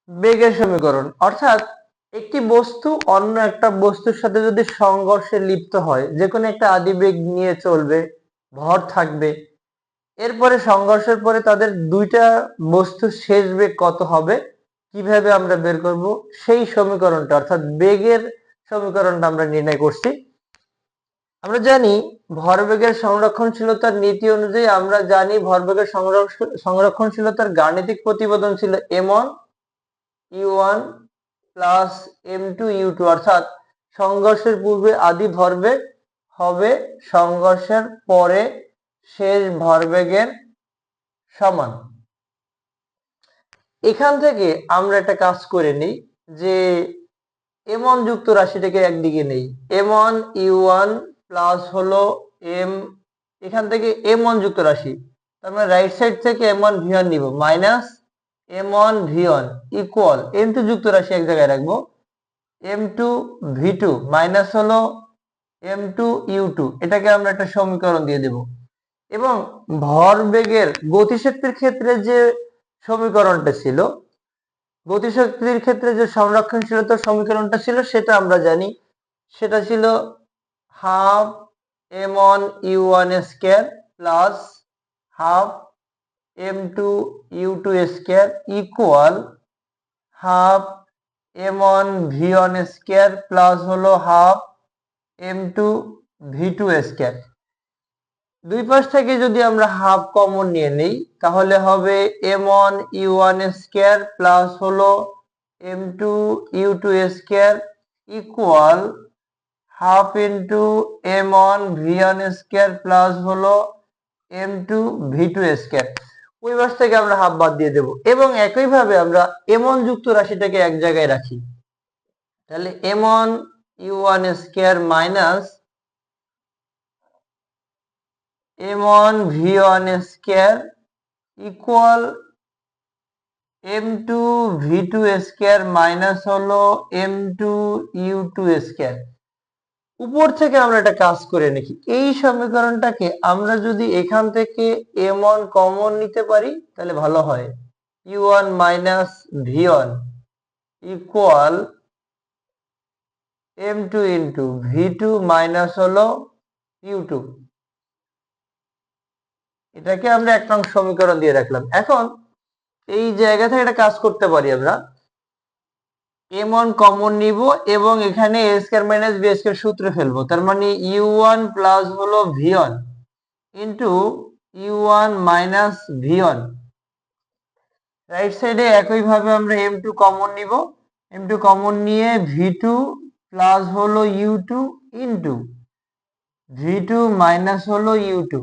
বেগের সমীকরণ, অর্থাৎ একটি বস্তু অন্য একটা বস্তুর সাথে যদি সংঘর্ষে লিপ্ত হয়, যে কোনো একটা আদিবেগ নিয়ে চলবে, ভর থাকবে, এরপরে সংঘর্ষের পরে তাদের দুইটা বস্তুর শেষ বেগ কত হবে, কিভাবে আমরা বের করব সেই সমীকরণটা, অর্থাৎ বেগের সমীকরণটা আমরা নির্ণয় করছি। আমরা জানি ভরবেগের সংরক্ষণশীলতার নীতি অনুযায়ী আমরা জানি ভরবেগের সংরক্ষণশীলতার গাণিতিক প্রতিবেদন ছিল m1 u1 plus m2 u2, অর্থাৎ সংঘর্ষের পূর্বে আদি ভরবেগ হবে সংঘর্ষের পরে শেষ ভরবেগের সমান। এখান থেকে আমরা একটা কাজ করে নিই যে m1 যুক্ত রাশিটাকে একদিকে নেই, m1 u1 প্লাস হলো m, এখান থেকে m1 যুক্ত রাশি, তার মানে রাইট সাইড থেকে m1 v1 নিব minus m1 v1 equal m2 যুক্ত রাশি এক জায়গায় রাখবো, m2 v2 মাইনাস হলো m2 u2, এটাকে আমরা একটা সমীকরণ দিয়ে দেব। এবং ভরবেগের গতিশক্তির ক্ষেত্রে যে সমীকরণটা ছিল, গতিশক্তির ক্ষেত্রে যে সংরক্ষণশীলতার সমীকরণটা ছিল সেটা আমরা জানি, সেটা ছিল half m1 u1 square plus half m2 u2 square equal half m1 v1 square plus হলো হাফ m2 v2 স্কয়ার। দুই পাশ থেকে যদি আমরা হাফ কমন নিয়ে নেই তাহলে হবে m1 u1 স্কয়ার প্লাস হলো m2 u2 square equal half into m1 v1 square plus হলো m2 v2 স্কয়ার। ওই পাশ থেকে আমরা হাফ বাদ দিয়ে দেব এবং একইভাবে আমরা m1 যুক্ত রাশিটাকে এক জায়গায় রাখি, তাহলে m1 u1 square minus m1 v1 square equal m2 v2 square minus হলো m2 u2 স্কয়ার। উপর থেকে আমরা একটা কাজ করে নাকি, এই সমীকরণটাকে আমরা যদি এখান থেকে m1 কমন নিতে পারি তাহলে ভালো হয়, u1 minus v1 equal m2 into v2 minus হলো u2, এটাকে আমরা এক নং সমীকরণ দিয়ে রাখলাম। এখন এই জায়গা থেকে একটা কাজ করতে পারি, আমরা m1 কমন নিব এবং এখানে a square minus b square সূত্রে ফেলবো, তার মানে u1 প্লাস হলো v1 into u1 minus v1। Right সাইডে একইভাবে আমরা m2 কমন নিব, m2 কমন নিয়ে v2 প্লাস হলো u2 ইন্টু v2 মাইনাস হলো u2,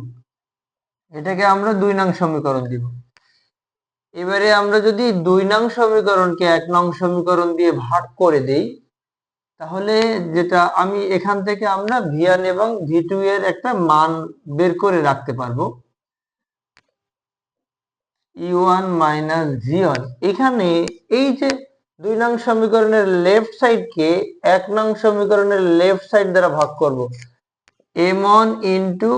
এটাকে আমরা 2 নং সমীকরণ দিব। এবারে আমরা যদি 2 নং সমীকরণকে 1 নং সমীকরণ দিয়ে ভাগ করে দেই তাহলে যেটা আমি এখান থেকে আমরা v1 এবং v2 এর একটা মান বের করে রাখতে পারবো, u1 মাইনাস v1। এখানে এই যে 2 নং সমীকরণের লেফট সাইডকে 1 নং সমীকরণের লেফট সাইড দ্বারা ভাগ করব, m1 into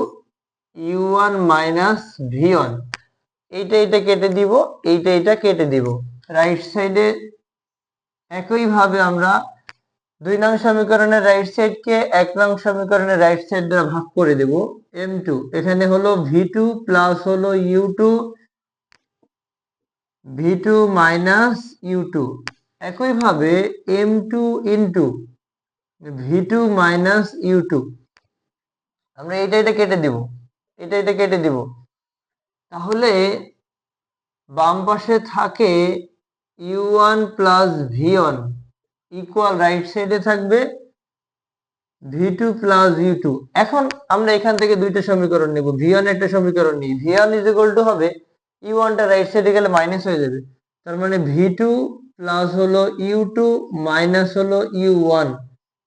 u1 minus v1, এইটা কেটে দিব, এইটা কেটে দিব। রাইট সাইডে একইভাবে আমরা 2 নং সমীকরণের রাইট সাইডকে 1 নং সমীকরণের রাইট সাইড দ্বারা ভাগ করে দেব, m2 এখানে হলো v2 প্লাস হলো u2 v2 মাইনাস u2, একইভাবে m2 into v2 minus u2, আমরা এটা কেটে দিব, এটা কেটে দিব। তাহলে বাম পাশে থাকে u1 plus v1 equal right সাইডে থাকবে v2 প্লাস u2। এখন আমরা এখান থেকে দুইটা সমীকরণ নেব, v1 একটা সমীকরণ নিই, v1 ইজ ইকুয়াল টু হবে u1 টা রাইট সাইডে গেলে মাইনাস হয়ে যাবে, তার মানে v2 প্লাস হলো u2 মাইনাস হলো u1,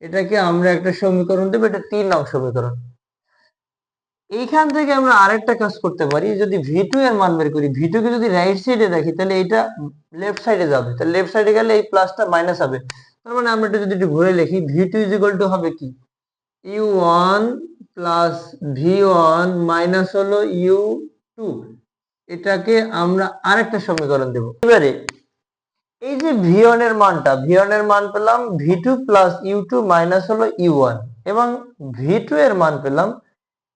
এটাকে আমরা একটা সমীকরণ দেব, এটা 3 নং সমীকরণ। এইখান থেকে আমরা আরেকটা কাজ করতে পারি, যদি v2 এর মান বের করি, v2 কে যদি রাইট সাইডে রাখি তাহলে এটা লেফট সাইডে যাবে, তাহলে লেফট সাইডে গেলে এই প্লাসটা মাইনাস হবে, তার মানে আমরা এটা যদি একটু ঘুরে লিখি v2 ইজ ইকুয়াল টু হবে কি u1 প্লাস v1 মাইনাস হলো u2, এটাকে আমরা আরেকটা সমীকরণ দেব। এবারে এই যে v1 এর মানটা, v1 এর মান পেলাম v2 প্লাস u2 মাইনাস হলো u1, এবং v2 এর মান পেলাম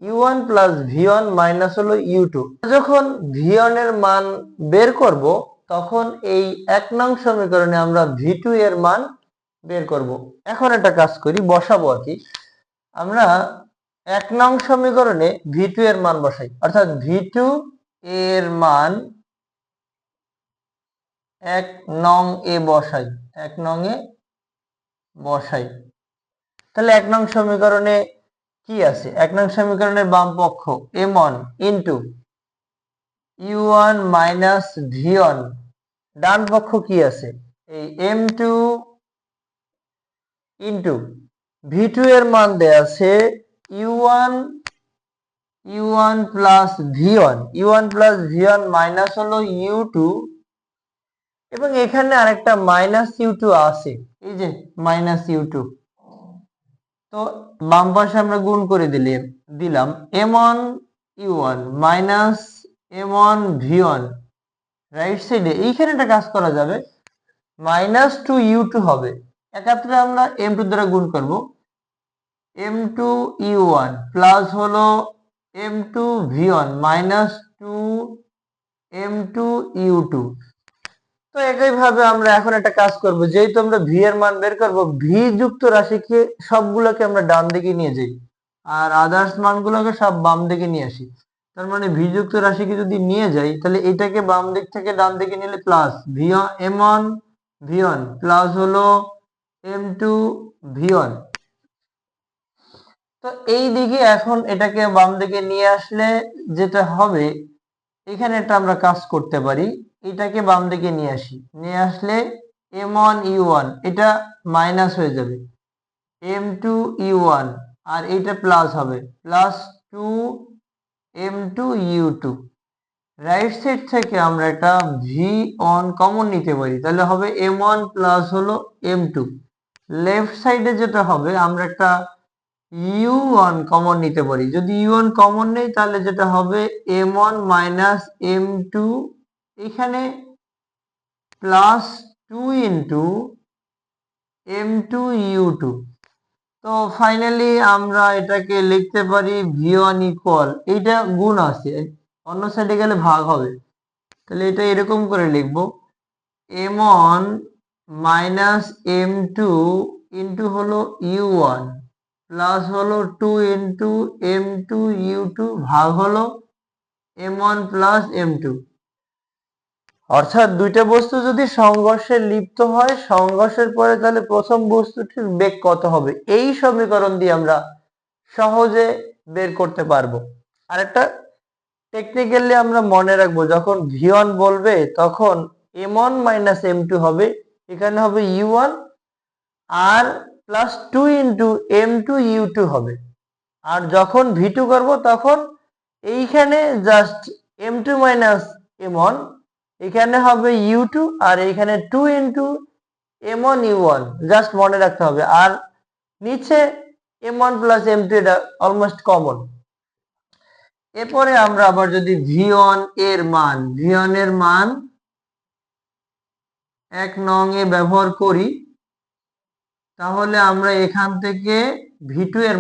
u1 প্লাস v1 মাইনাস হলো u2। যখন v1 এর মান বের করব তখন এই 1 নং সমীকরণে আমরা v2 এর মান বের করব। এখন একটা কাজ করি, বসাবো আর কি। আমরা 1 নং সমীকরণে v2 এর মান বসাই, অর্থাৎ v2 এর মান 1 নং এ বসাই, 1 নং এ বসাই। তাহলে 1 নং সমীকরণে কি আছে? 1 নং সমীকরণের বাম পক্ষ m1 into u1 minus v1, ডান পক্ষ কি আছে? এই m2 ইন্টু v2 এর মান দেয়া আছে u1 প্লাস v1 মাইনাস হলো u2, এবং এখানে আরেকটা মাইনাস u2 আছে, এই যে মাইনাস u2। তো বাম পাশে আমরা গুণ করে দিলাম m1 u1 minus m1 v1, right সাইডে এইখানে একটা কাজ করা যাবে, মাইনাস 2u2 হবে, একাত্রে আমরা m2 দ্বারা গুণ করব, m2 u1 প্লাস হলো m2 v1 minus 2 m2 u2। তো একইভাবে আমরা এখন একটা কাজ করব, যেহেতু আমরা v এর মান বের করব, v যুক্ত রাশিকে সবগুলোকে আমরা ডান দিকে নিয়ে যাই আর আদার্স মানগুলোকে সব বাম দিকে নিয়ে আসি। তার মানে v যুক্ত রাশিকে যদি নিয়ে যাই তাহলে এটাকে বাম দিক থেকে ডান দিকে নিলে প্লাস m1 v1 প্লাস হলো m2 v1। তো এই দিকে এখন এটাকে বাম দিকে নিয়ে আসলে যেটা হবে, এখানে একটা আমরা কাজ করতে পারি, এটাকে বাম দিকে নিয়ে আসলে m1 u1 এটা মাইনাস হয়ে যাবে, m2 u1 আর এটা প্লাস হবে, plus 2 m2 u2। Right side থেকে আমরা একটা v1 কমন নিতে পারি, তাহলে হবে m1 প্লাস হলো m2। লেফট সাইডে যেটা হবে, আমরা একটা u1 কমন নিতে পারি, যদি u1 কমন নেই তাহলে যেটা হবে m1 মাইনাস m2, এখানে প্লাস 2 ইন্টু m2 u2। তো ফাইনালি আমরা এটাকে লিখতে পারি v1 ইকুয়াল, এইটা গুণ আছে, অন্য সাইডে গেলে ভাগ হবে, তাহলে এটা এরকম করে লিখব m1 মাইনাস m2 ইন্টু হলো u1 প্লাস হলো 2 ইন্টু m2 u2 ভাগ হলো m1 প্লাস m2। অর্থাৎ দুইটা বস্তু যদি সংঘর্ষে লিপ্ত হয়, সংঘর্ষের পরে তাহলে প্রথম বস্তুটির বেগ কত হবে, এই সমীকরণ দিয়ে আমরা সহজে বের করতে পারবো। আরেকটা টেকনিক্যালি আমরা মনে রাখবো, যখন v1 বলবে তখন m1 মাইনাস m2 হবে, এখানে হবে u1 আর প্লাস 2 ইন্টু m2 u2 হবে। আর যখন v2 করব তখন এইখানে জাস্ট m2 মাইনাস m1, এখানে হবে u2 আর এখানে 2 ইন্টু m1 u1, জাস্ট মনে রাখতে হবে। আর নিচে m1 প্লাস m2, এটা অলমোস্ট কমন। এরপরে আমরা আবার যদি v1 এর মান 1 নং এ ব্যবহার করি, তাহলে আমরা এখান থেকে v2 এর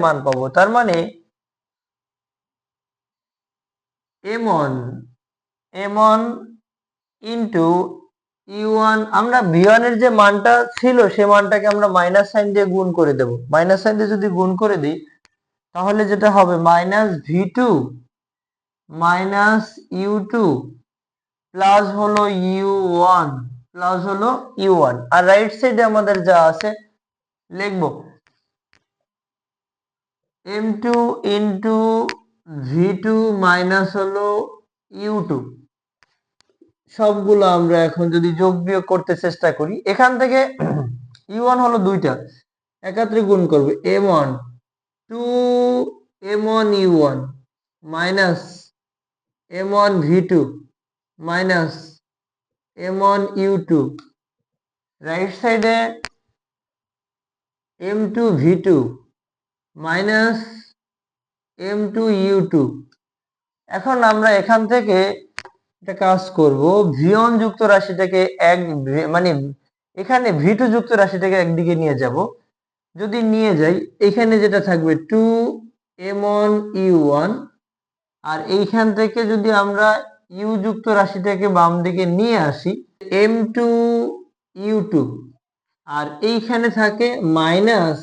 মান পাবো। তার মানে m1 ইন্টু u1, আমরা v1 এর যে মানটা ছিল সে মানটাকে আমরা মাইনাস সাইন দিয়ে গুণ করে দেব। মাইনাস সাইন দিয়ে যদি গুণ করে দিই তাহলে যেটা হবে minus v2 minus u2 plus হলো u1 আর রাইট সাইডে আমাদের যা আছে লিখব m2 ইন্টু v2 মাইনাস হলো u2। সবগুলো আমরা এখন যদি যোগ বিয়োগ করতে চেষ্টা করি, এখান থেকে u1 হলো দুইটা, একাত্রে গুণ করবে m1 m1 u1 minus m1 v2 minus m1 u2, right সাইডে m2 v2 minus m2 u2। এখন আমরা এখান থেকে একটা কাজ করব, v1 যুক্ত রাশিটাকে মানে এখানে v2 যুক্ত রাশিটাকে একদিকে নিয়ে যাব। যদি নিয়ে যাই, এখানে যেটা থাকবে 2m1 u1, আর এইখান থেকে যদি আমরা u যুক্ত রাশিটাকে বাম দিকে নিয়ে আসি, m2 u2, আর এইখানে থাকে মাইনাস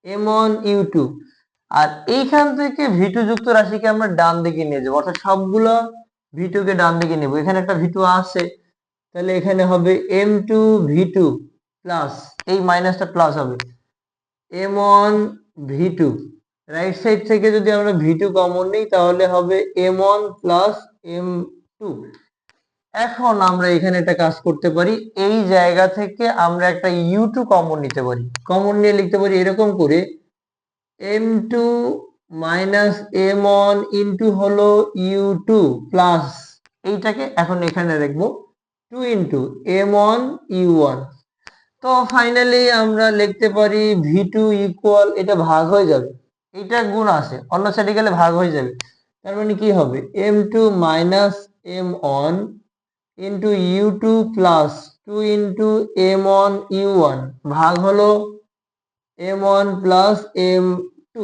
m1 u2, আর এইখান থেকে v2 যুক্ত রাশিকে আমরা ডান দিকে নিয়ে যাবো, অর্থাৎ সবগুলো v2 কে ডান দিকে নেব। এখানে একটা v2 আছে, তাহলে এখানে হবে m2 v2 প্লাস, এই মাইনাসটা প্লাস হবে m1 v2। রাইট সাইড থেকে যদি আমরা v2 কমন নিই তাহলে হবে m1 প্লাস m2। এখন আমরা এখানে একটা কাজ করতে পারি, এই জায়গা থেকে আমরা একটা u2 কমন নিতে পারি। কমন নিয়ে লিখতে পারি এরকম করে, m2 মাইনাস m1 ইন্টু হলো u2 প্লাস, এইটাকে এখন এখানে রাখবো 2 ইন্টু m1 u1। তো ফাইনালি আমরা লিখতে পারি v2 ইকুয়াল, এটা ভাগ হয়ে যাবে, এটা গুণ আছে, অন্য সাইডে গেলে ভাগ হয়ে যাবে। তার মানে কি হবে, m2 minus m1 into u2 plus 2 into m1 u1 ভাগ হলো m1 প্লাস m2।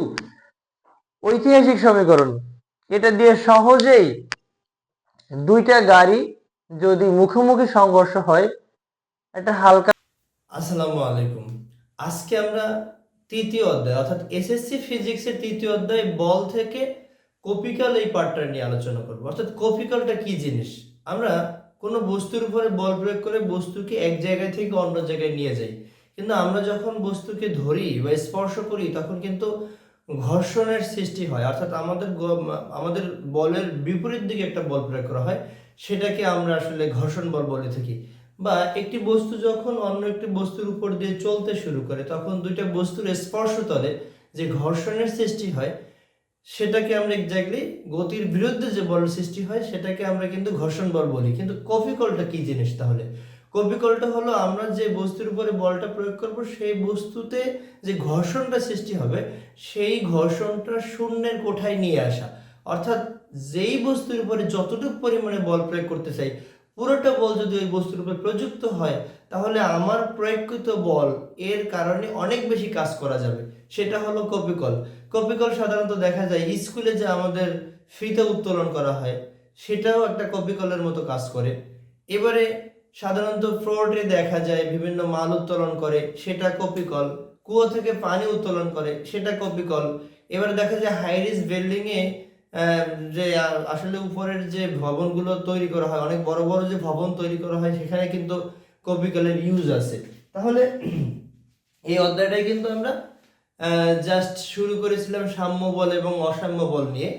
ঐতিহাসিক সমীকরণ, এটা দিয়ে সহজেই দুইটা গাড়ি যদি মুখোমুখি সংঘর্ষ হয়, একটা হালকা। আসসালামু আলাইকুম। আজকে আমরা তৃতীয় অধ্যায় অর্থাৎ এসএসসি ফিজিক্সের তৃতীয় অধ্যায় বল থেকে কপিক্যাল এই পার্টটা নিয়ে আলোচনা করব। অর্থাৎ কপিক্যালটা কি জিনিস? আমরা কোনো বস্তুর উপরে বল প্রয়োগ করে বস্তুকে এক জায়গা থেকে অন্য জায়গায় নিয়ে যাই, কিন্তু আমরা যখন বস্তুকে ধরি বা স্পর্শ করি তখন কিন্তু ঘর্ষণের সৃষ্টি হয়। অর্থাৎ আমাদের বলের বিপরীত দিকে একটা বল প্রয়োগ করা হয়, সেটাকে আমরা আসলে ঘর্ষণ বল বলে থাকি। বা একটি বস্তু যখন অন্য একটি বস্তুর উপর দিয়ে চলতে শুরু করে তখন দুইটা বস্তুর স্পর্শতলে যে ঘর্ষণের সৃষ্টি হয় সেটাকে আমরা এক্স্যাক্টলি গতির বিরুদ্ধে যে বলের সৃষ্টি হয় সেটাকে আমরা কিন্তু ঘর্ষণ বল বলি। কিন্তু কপিকলটা কি জিনিস? তাহলে কপিকলটা হলো আমরা যে বস্তুর উপরে বলটা প্রয়োগ করব সেই বস্তুতে যে ঘর্ষণটা সৃষ্টি হবে সেই ঘর্ষণটা শূন্যের কোঠায় নিয়ে আসা। অর্থাৎ যেই বস্তুর উপরে যতটুকু পরিমাণে বল প্রয়োগ করতে চাই পুরোটা বল যদি ওই বস্তুর উপর প্রযুক্ত হয় তাহলে আমার প্রয়োগকৃত বল এর কারণে অনেক বেশি কাজ করা যাবে, সেটা হলো কপিকল। কপিকল সাধারণত দেখা যায় স্কুলে যে আমাদের ফিতে উত্তোলন করা হয় সেটাও একটা কপিকলের মতো কাজ করে। এবারে সাধারণত ফ্লোরে দেখা যায় বিভিন্ন মাল উত্তোলন করে, সেটা কপিকল। কুয়ো থেকে পানি উত্তোলন করে, সেটা কপিকল। এবারে দেখা যায় হাইরিস বিল্ডিং এ যে আসলে উপরের যে ভবনগুলো তৈরি করা হয়, অনেক বড় বড় যে ভবন তৈরি করা হয় সেখানে কিন্তু কপিকলের ইউজ আছে। তাহলে এই অধ্যায়টাই কিন্তু আমরা জাস্ট শুরু করেছিলাম সাম্য বল এবং অসাম্য বল নিয়ে।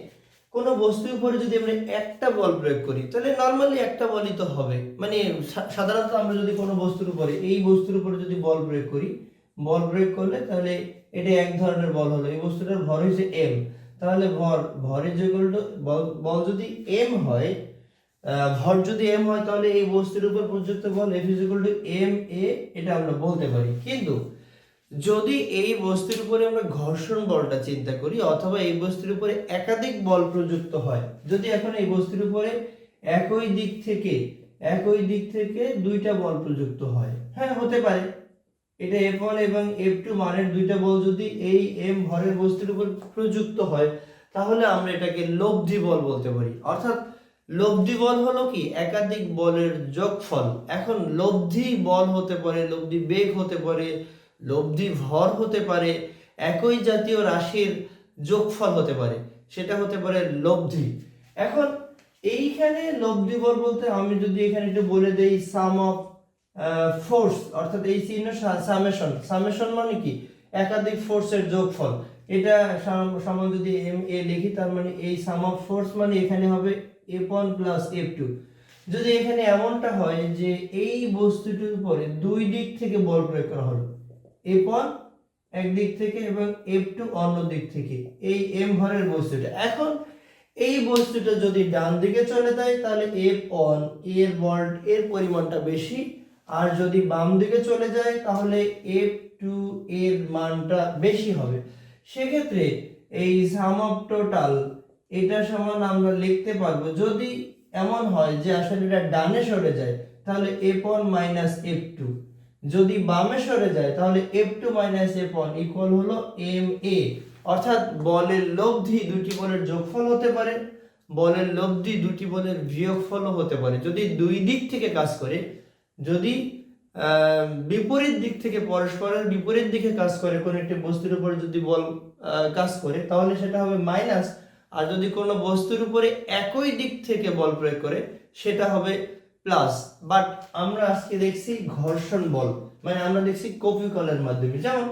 কোনো বস্তুর উপরে যদি আমরা একটা বল প্রয়োগ করি তাহলে নর্মালি একটা বলই তো হবে, মানে সাধারণত আমরা যদি কোনো বস্তুর উপরে এই বস্তুর উপরে যদি বল প্রয়োগ করি, বল প্রয়োগ করলে তাহলে এটা এক ধরনের বল হলো, এই বস্তুটার ভর হচ্ছে m, তাহলে ভর ইজ ইকুয়াল টু বল যদি m হয়, ভর যদি m হয় তাহলে এই বস্তুর উপর প্রযুক্ত বল F is equal two m a, এটা আমরা বলতে পারি। কিন্তু যদি এই বস্তুর উপরে আমরা ঘর্ষণ বলটা চিন্তা করি অথবা এই বস্তুর উপরে একাধিক বল প্রযুক্ত হয়, যদি এখন এই বস্তুর উপরে একই দিক থেকে দুইটা বল প্রযুক্ত হয়, হ্যাঁ হতে পারে, এটা F1 এবং F2 মানের দুইটা বল যদি এই m ভরের বস্তুর উপর প্রযুক্ত হয় তাহলে আমরা এটাকে লব্ধি বল বলতে পারি। অর্থাৎ লব্ধি বল হলো কি একাধিক বলের যোগফল। এখন লব্ধি বল হতে পারে, লব্ধি বেগ হতে পারে, লব্ধি ভর হতে পারে, একই জাতীয় রাশির যোগফল হতে পারে, সেটা হতে পারে লব্ধি। এখন এইখানে লব্ধি বল বলতে আমি যদি এখানে একটু বলে দেই সাম অফ ফোর্স, অর্থাৎ এই চিহ্ন সামেশন মানে কি একাধিক ফোর্সের যোগফল। এটা সমান যদি এম এ লিখি তার মানে এই সাম অফ ফোর্স মানে এখানে হবে F1 প্লাস F2। যদি এখানে এমনটা হয় যে এই বস্তুটির উপরে দুই দিক থেকে বল প্রয়োগ করা হলো, F1 এক দিক থেকে এবং F2 অন্য দিক থেকে, এই m ভরের বস্তুটা, এখন এই বস্তুটা যদি ডান দিকে চলে যায় তাহলে F1 এর বল এর পরিমাণটা বেশি, আর যদি বাম দিকে চলে যায় তাহলে F2 এর মানটা বেশি হবে। সেক্ষেত্রে এই সাম অফ টোটাল এটা সমান আমরা লিখতে পারবো, যদি এমন হয় যে আসলে এটা ডানে সরে যায় তাহলে F1 মাইনাস F2, যদি বামে সরে যায় তাহলে F2 মাইনাস F1 ইকুয়াল হলো MA। অর্থাৎ বলের লব্ধি দুটি বলের যোগফল হতে পারে, বলের লব্ধি দুটি বলের বিয়োগফলও হতে পারে। যদি দুই দিক থেকে কাজ করে, যদি বিপরীত দিক থেকে পরস্পরের বিপরীত দিকে কাজ করে কোন একটি বস্তুর উপরে যদি বল কাজ করে তাহলে সেটা হবে মাইনাস, আর যদি কোনো বস্তুর উপরে একই দিক থেকে বল প্রয়োগ করে সেটা হবে প্লাস। বাট আমরা আজকে দেখছি ঘর্ষণ বল, মানে আমরা দেখছি কপিকলের মাধ্যমে। যেমন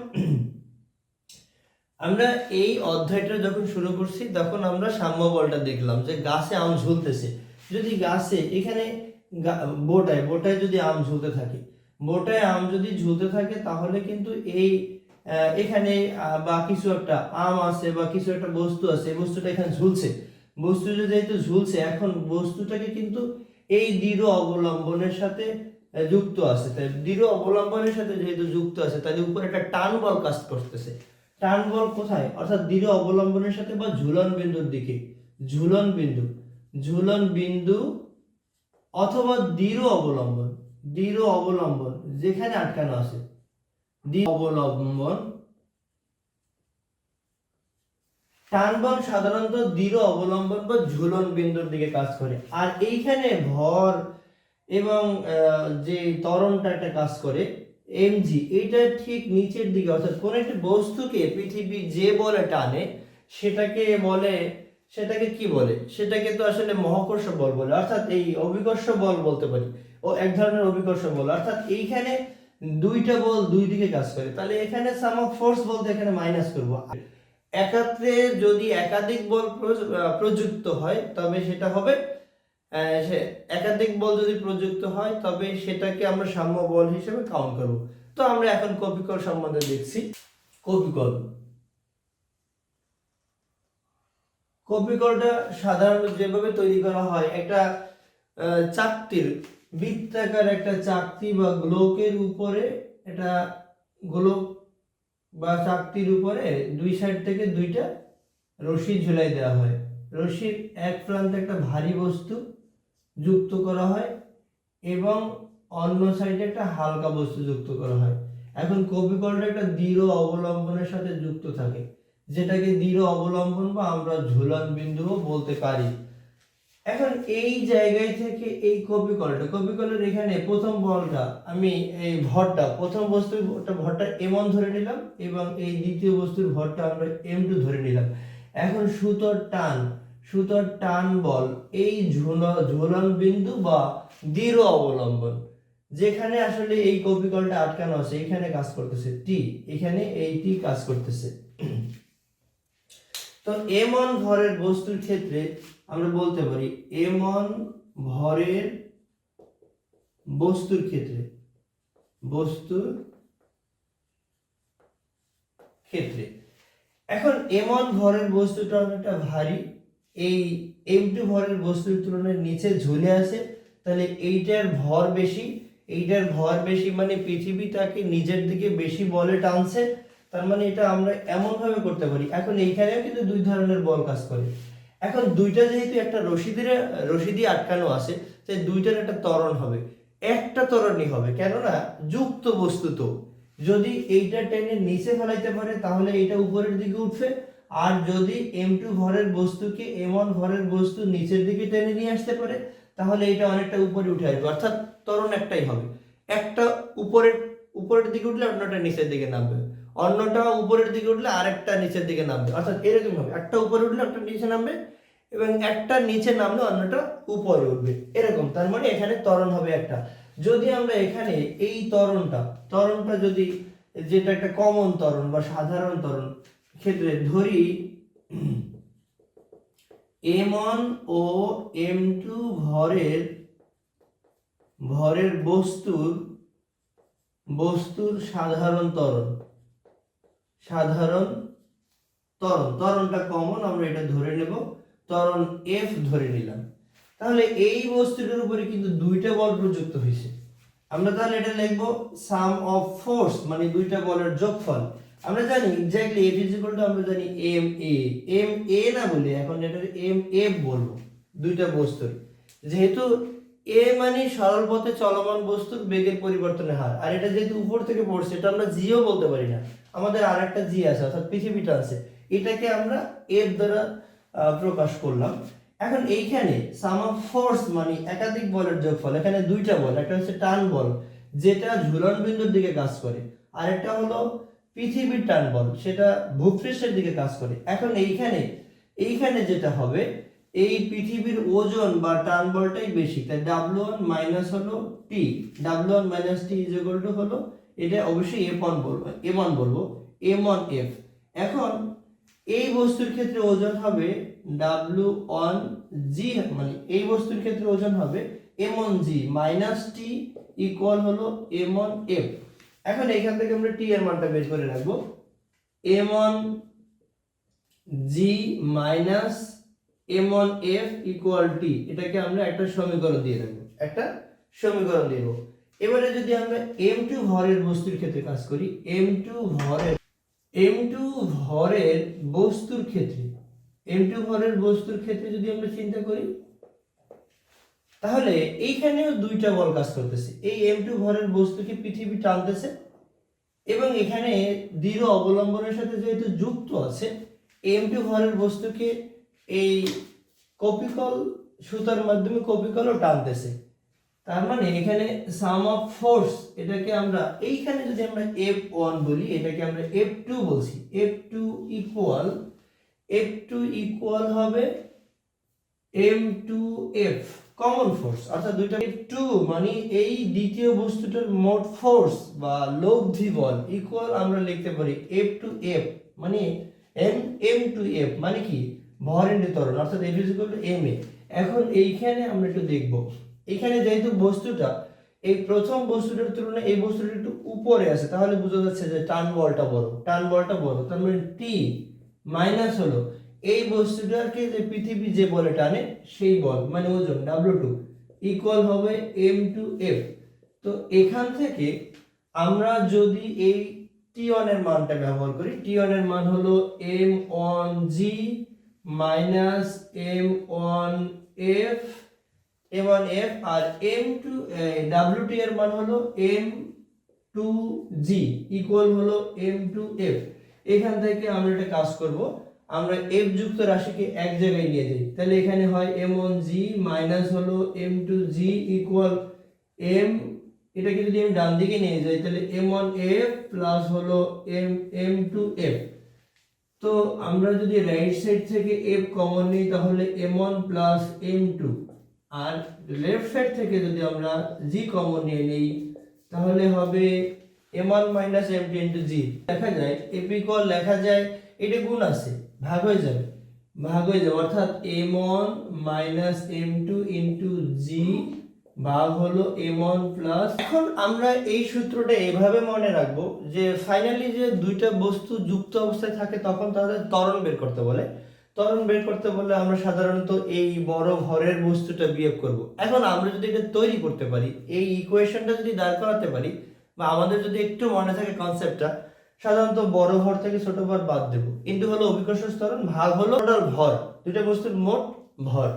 আমরা এই অধ্যায়টা যখন শুরু করছি তখন আমরা সাম্য বলটা দেখলাম যে গাছে আম ঝুলতেছে। যদি গাছে এখানে বোটায় যদি আম ঝুলতে থাকে, বোটায় আম যদি ঝুলতে থাকে তাহলে কিন্তু এই এখানে বা কিছু একটা আম আছে বা কিছু একটা বস্তু আছে, এই বস্তুটা এখানে ঝুলছে। বস্তুটা যেহেতু ঝুলছে, এখন বস্তুটাকে কিন্তু এই দৃঢ় অবলম্বনের সাথে যুক্ত আছে। তাই দৃঢ় অবলম্বনের সাথে যেহেতু যুক্ত আছে তাহলে উপরে একটা টান বল কাজ করতেছে। টান বল কোথায়? অর্থাৎ দৃঢ় অবলম্বনের সাথে বা ঝুলন বিন্দুর দিকে, ঝুলন বিন্দু অথবা দৃঢ় অবলম্বন যেখানে আটকানো আছে, দৃঢ় অবলম্বন। টান বল সাধারণত দৃঢ় অবলম্বন বা ঝুলন বিন্দুর দিকে কাজ করে। আর এইখানে ভর এবং যে ত্বরণটা একটা কাজ করে এমজি, এইটা ঠিক নিচের দিকে। অর্থাৎ কোন একটা বস্তুকে পৃথিবী যে বলে টানে সেটাকে কি বলে? সেটাকে তো আসলে মহাকর্ষ বল বলে, অর্থাৎ এই অভিকর্ষ বল বলতে পারি, ও এক ধরনের অভিকর্ষ বল। অর্থাৎ এইখানে দুইটা বল দুই দিকে কাজ করে, তাহলে এখানে সাম অফ ফোর্স বলতে এখানে মাইনাস করব। একাত্রে যদি একাধিক বল প্রযুক্ত হয় তবে সেটা হবে একাধিক বল যদি প্রযুক্ত হয় তবে সেটাকে আমরা সাম্য বল হিসেবে কাউন্ট করব। তো আমরা এখন কপিকল সম্বন্ধে দেখছি। কপিকলটা সাধারণত যেভাবে তৈরি করা হয়, একটা চাকতির বৃত্তাকার একটা চাকতি বা গোলকের উপরে, এটা গোলক বা চাকতির উপরে দুই সাইড থেকে দুইটা রশি ঝুলাই দেওয়া হয়। রশির এক প্রান্তে একটা ভারী বস্তু যুক্ত করা হয় এবং অন্য সাইডে একটা হালকা বস্তু যুক্ত করা হয়। এখন কপিকলটা একটা দৃঢ় অবলম্বনের সাথে যুক্ত থাকে, যেটাকে দৃঢ় অবলম্বন বা আমরা ঝুলন বিন্দুও বলতে পারি। এখন এই জায়গায় থেকে এই কপিকলের এখানে প্রথম বলটা আমি এই ভরটা, প্রথম বস্তুর ভরটা M1 ধরে নিলাম এবং এই দ্বিতীয় বস্তুর ভরটা আমরা M2 ধরে নিলাম। এখন সুতোর টান বল এই ঝুলন বিন্দু বা দৃঢ় অবলম্বন যেখানে আসলে এই কপিকলটা আটকানো আছে এখানে কাজ করতেছে টি, এখানে এই টি কাজ করতেছে। তো M1 ভরের বস্তুর ক্ষেত্রে আমরা বলতে পারি M1 ভরের বস্তুর ক্ষেত্রে এখন M1 ভরের বস্তুটা অনেকটা ভারী, এই M2 ভরের বস্তুর তুলনায় নিচে ঝুলে আছে, তাহলে এইটার ভর বেশি মানে পৃথিবী তাকে নিজের দিকে বেশি বলে টানছে। তার মানে এটা আমরা এমন ভাবে করতে পারি। এখন এইখানেও কিন্তু দুই ধরনের বল কাজ করে। এখন দুইটা যেহেতু একটা রশি দিয়ে আটকানো আছে, তাই দুইটার একটা ত্বরণ হবে, একটা ত্বরণই হবে, কেননা যুক্ত বস্তু। তো যদি এইটা টেনে নিচে ফেলাইতে পারে তাহলে এটা উপরের দিকে উঠবে, আর যদি M2 ভরের বস্তুকে M1 ভরের বস্তু নিচের দিকে টেনে নিয়ে আসতে পারে তাহলে এটা অনেকটা উপরে উঠে আসবে। অর্থাৎ ত্বরণ একটাই হবে, একটা উপরের দিকে উঠলে অন্যটা নিচের দিকে নামবে, অন্যটা উপরের দিকে উঠলে আরেকটা নিচের দিকে নামবে। অর্থাৎ এরকম হবে, একটা উপরে উঠলে একটা নিচে নামবে এবং একটা নিচে নামলে অন্যটা উপরে উঠবে, এরকম। তার মানে এখানে ত্বরণ হবে একটা। যদি আমরা এখানে এই ত্বরণটা যদি, যেটা একটা কমন ত্বরণ বা সাধারণ ত্বরণ ক্ষেত্রে ধরি M1 ও M2 ভরের বস্তুর সাধারণ ত্বরণটা কমন, আমরা এটা ধরে নেব, ত্বরণ F ধরে নিলাম। তাহলে এই বস্তুটার উপরে কিন্তু দুইটা বল প্রযুক্ত হয়েছে। আমরা তাহলে এটা লিখব সাম অফ ফোর্স, মানে দুইটা বলের যোগফল। আমরা জানি exactly F is equal two, আমরা জানি MA না বলে এখন এটা MF বলবো দুইটা বস্তুর। যেহেতু এ মানে সরল পথে চলমান বস্তুর বেগের পরিবর্তনের হার, আর এটা যেহেতু উপর থেকে পড়ছে এটা আমরা জিও বলতে পারি না, আমাদের আর একটা জি আছে অর্থাৎ পৃথিবীটা আছে, এটাকে আমরা এর দ্বারা প্রকাশ করলাম। এখন এইখানে সাম অফ ফোর্স মানে একাধিক বলের যোগফল, এখানে দুইটা বল, একটা হচ্ছে টান বল যেটা ঝুলন বিন্দুর দিকে কাজ করে, আর একটা হলো পৃথিবীর টান বল সেটা ভূপৃষ্ঠের দিকে কাজ করে। এখন এইখানে যেটা হবে, এই পৃথিবীর ওজন বা টান বলটাই বেশি, তাই W1 মাইনাস হলো T, W1 minus T is equal two হলো, এটা অবশ্যই F1 বলবো, M1 বলবো, M1F। এখন এই বস্তুর ক্ষেত্রে ওজন হবে W1G, মানে এই বস্তুর ক্ষেত্রে ওজন হবে M1G মাইনাস T ইকুয়াল হলো M1F। এখন এইখান থেকে আমরা T এর মানটা বের করে রাখবো, M1G minus M1F equal T, এটাকে আমরা একটা সমীকরণ দিয়ে রাখবো, একটা সমীকরণ দেব। এবারে যদি আমরা M2 ভরের বস্তুর ক্ষেত্রে কাজ করি, M2 ভরের বস্তুর ক্ষেত্রে যদি আমরা চিন্তা করি, তাহলে এইখানেও দুইটা বল কাজ করতেছে। এই M2 ভরের বস্তুকে পৃথিবী টানতেছে এবং এখানে দৃঢ় অবলম্বনের সাথে যেহেতু যুক্ত আছে, M2 ভরের বস্তুকে এই কপিকল সুতার মাধ্যমে কপিকলও টানতেছে। তার মানে এখানে সাম অফ ফোর্স, এটাকে আমরা এইখানে যদি আমরা F1 বলি, এটাকে আমরা F2 বলছি, F2 ইকুয়াল হবে M2F কমন ফোর্স, অর্থাৎ দুইটা F2 মানে এই দ্বিতীয় বস্তুটার মোট ফোর্স বা লব্ধি বল ইকুয়াল আমরা লিখতে পারি F2F মানে M2F মানে কি ভরের ত্বরণ, অর্থাৎ F is equal to ma। এখন এইখানে আমরা একটু দেখব, এখানে যেহেতু বস্তুটা এই প্রথম বস্তুটার তুলনায় এই বস্তুটা একটু উপরে আছে, তাহলে বোঝা যাচ্ছে যে টান বলটা বড়, তার মানে T মাইনাস হলো এই বস্তুটাকে যে পৃথিবী যে বলে টানে সেই বল মানে ওজন W2 ইকুয়াল হবে M2F। তো এখান থেকে আমরা যদি এই T1 এর মানটা ব্যবহার করি, T1 এর মান হলো M1G মাইনাস M1F আর W2 এর মান হলো M2G ইকুয়াল হলো M2F। এখান থেকে আমরা একটা কাজ করব, আমরা F যুক্ত রাশিকে এক জায়গায় নিয়ে যাই, তাহলে এখানে হয় M1G মাইনাস হলো M2G ইকুয়াল M, এটাকে যদি আমি ডান দিকে নিয়ে যাই তাহলে M1F প্লাস হলো M2F। তো আমরা যদি রাইট সাইড থেকে F কমন নিই তাহলে M1 প্লাস M2, আর লেফট সাইড থেকে যদি আমরা G কমন নিয়ে নিই তাহলে হবে M1 minus M2 into G। লেখা যায় F ইকুয়াল, লেখা যায় এটা গুণ আছে ভাগ হয়ে যাবে অর্থাৎ M1 minus M2 into G ভাগ হলো M1 প্লাস। এখন আমরা এই সূত্রটা এইভাবে মনে রাখবো যে ফাইনালি যে দুইটা বস্তু যুক্ত অবস্থায় থাকে তখন তাদের ত্বরণ বের করতে বলে, আমরা সাধারণত এই বড় ভরের বস্তুটা বিয়োগ করব। এখন আমরা যদি এটা তৈরি করতে পারি, এই ইকুয়েশনটা যদি দাঁড় করাতে পারি, বা আমাদের যদি একটু মনে থাকে কনসেপ্টটা, সাধারণত বড় ভর থেকে ছোট ভর বাদ দেব, ইনটু হলো অভিকর্ষজ ত্বরণ ভাগ হলো টোটাল ভর, দুইটা বস্তুর মোট ভর।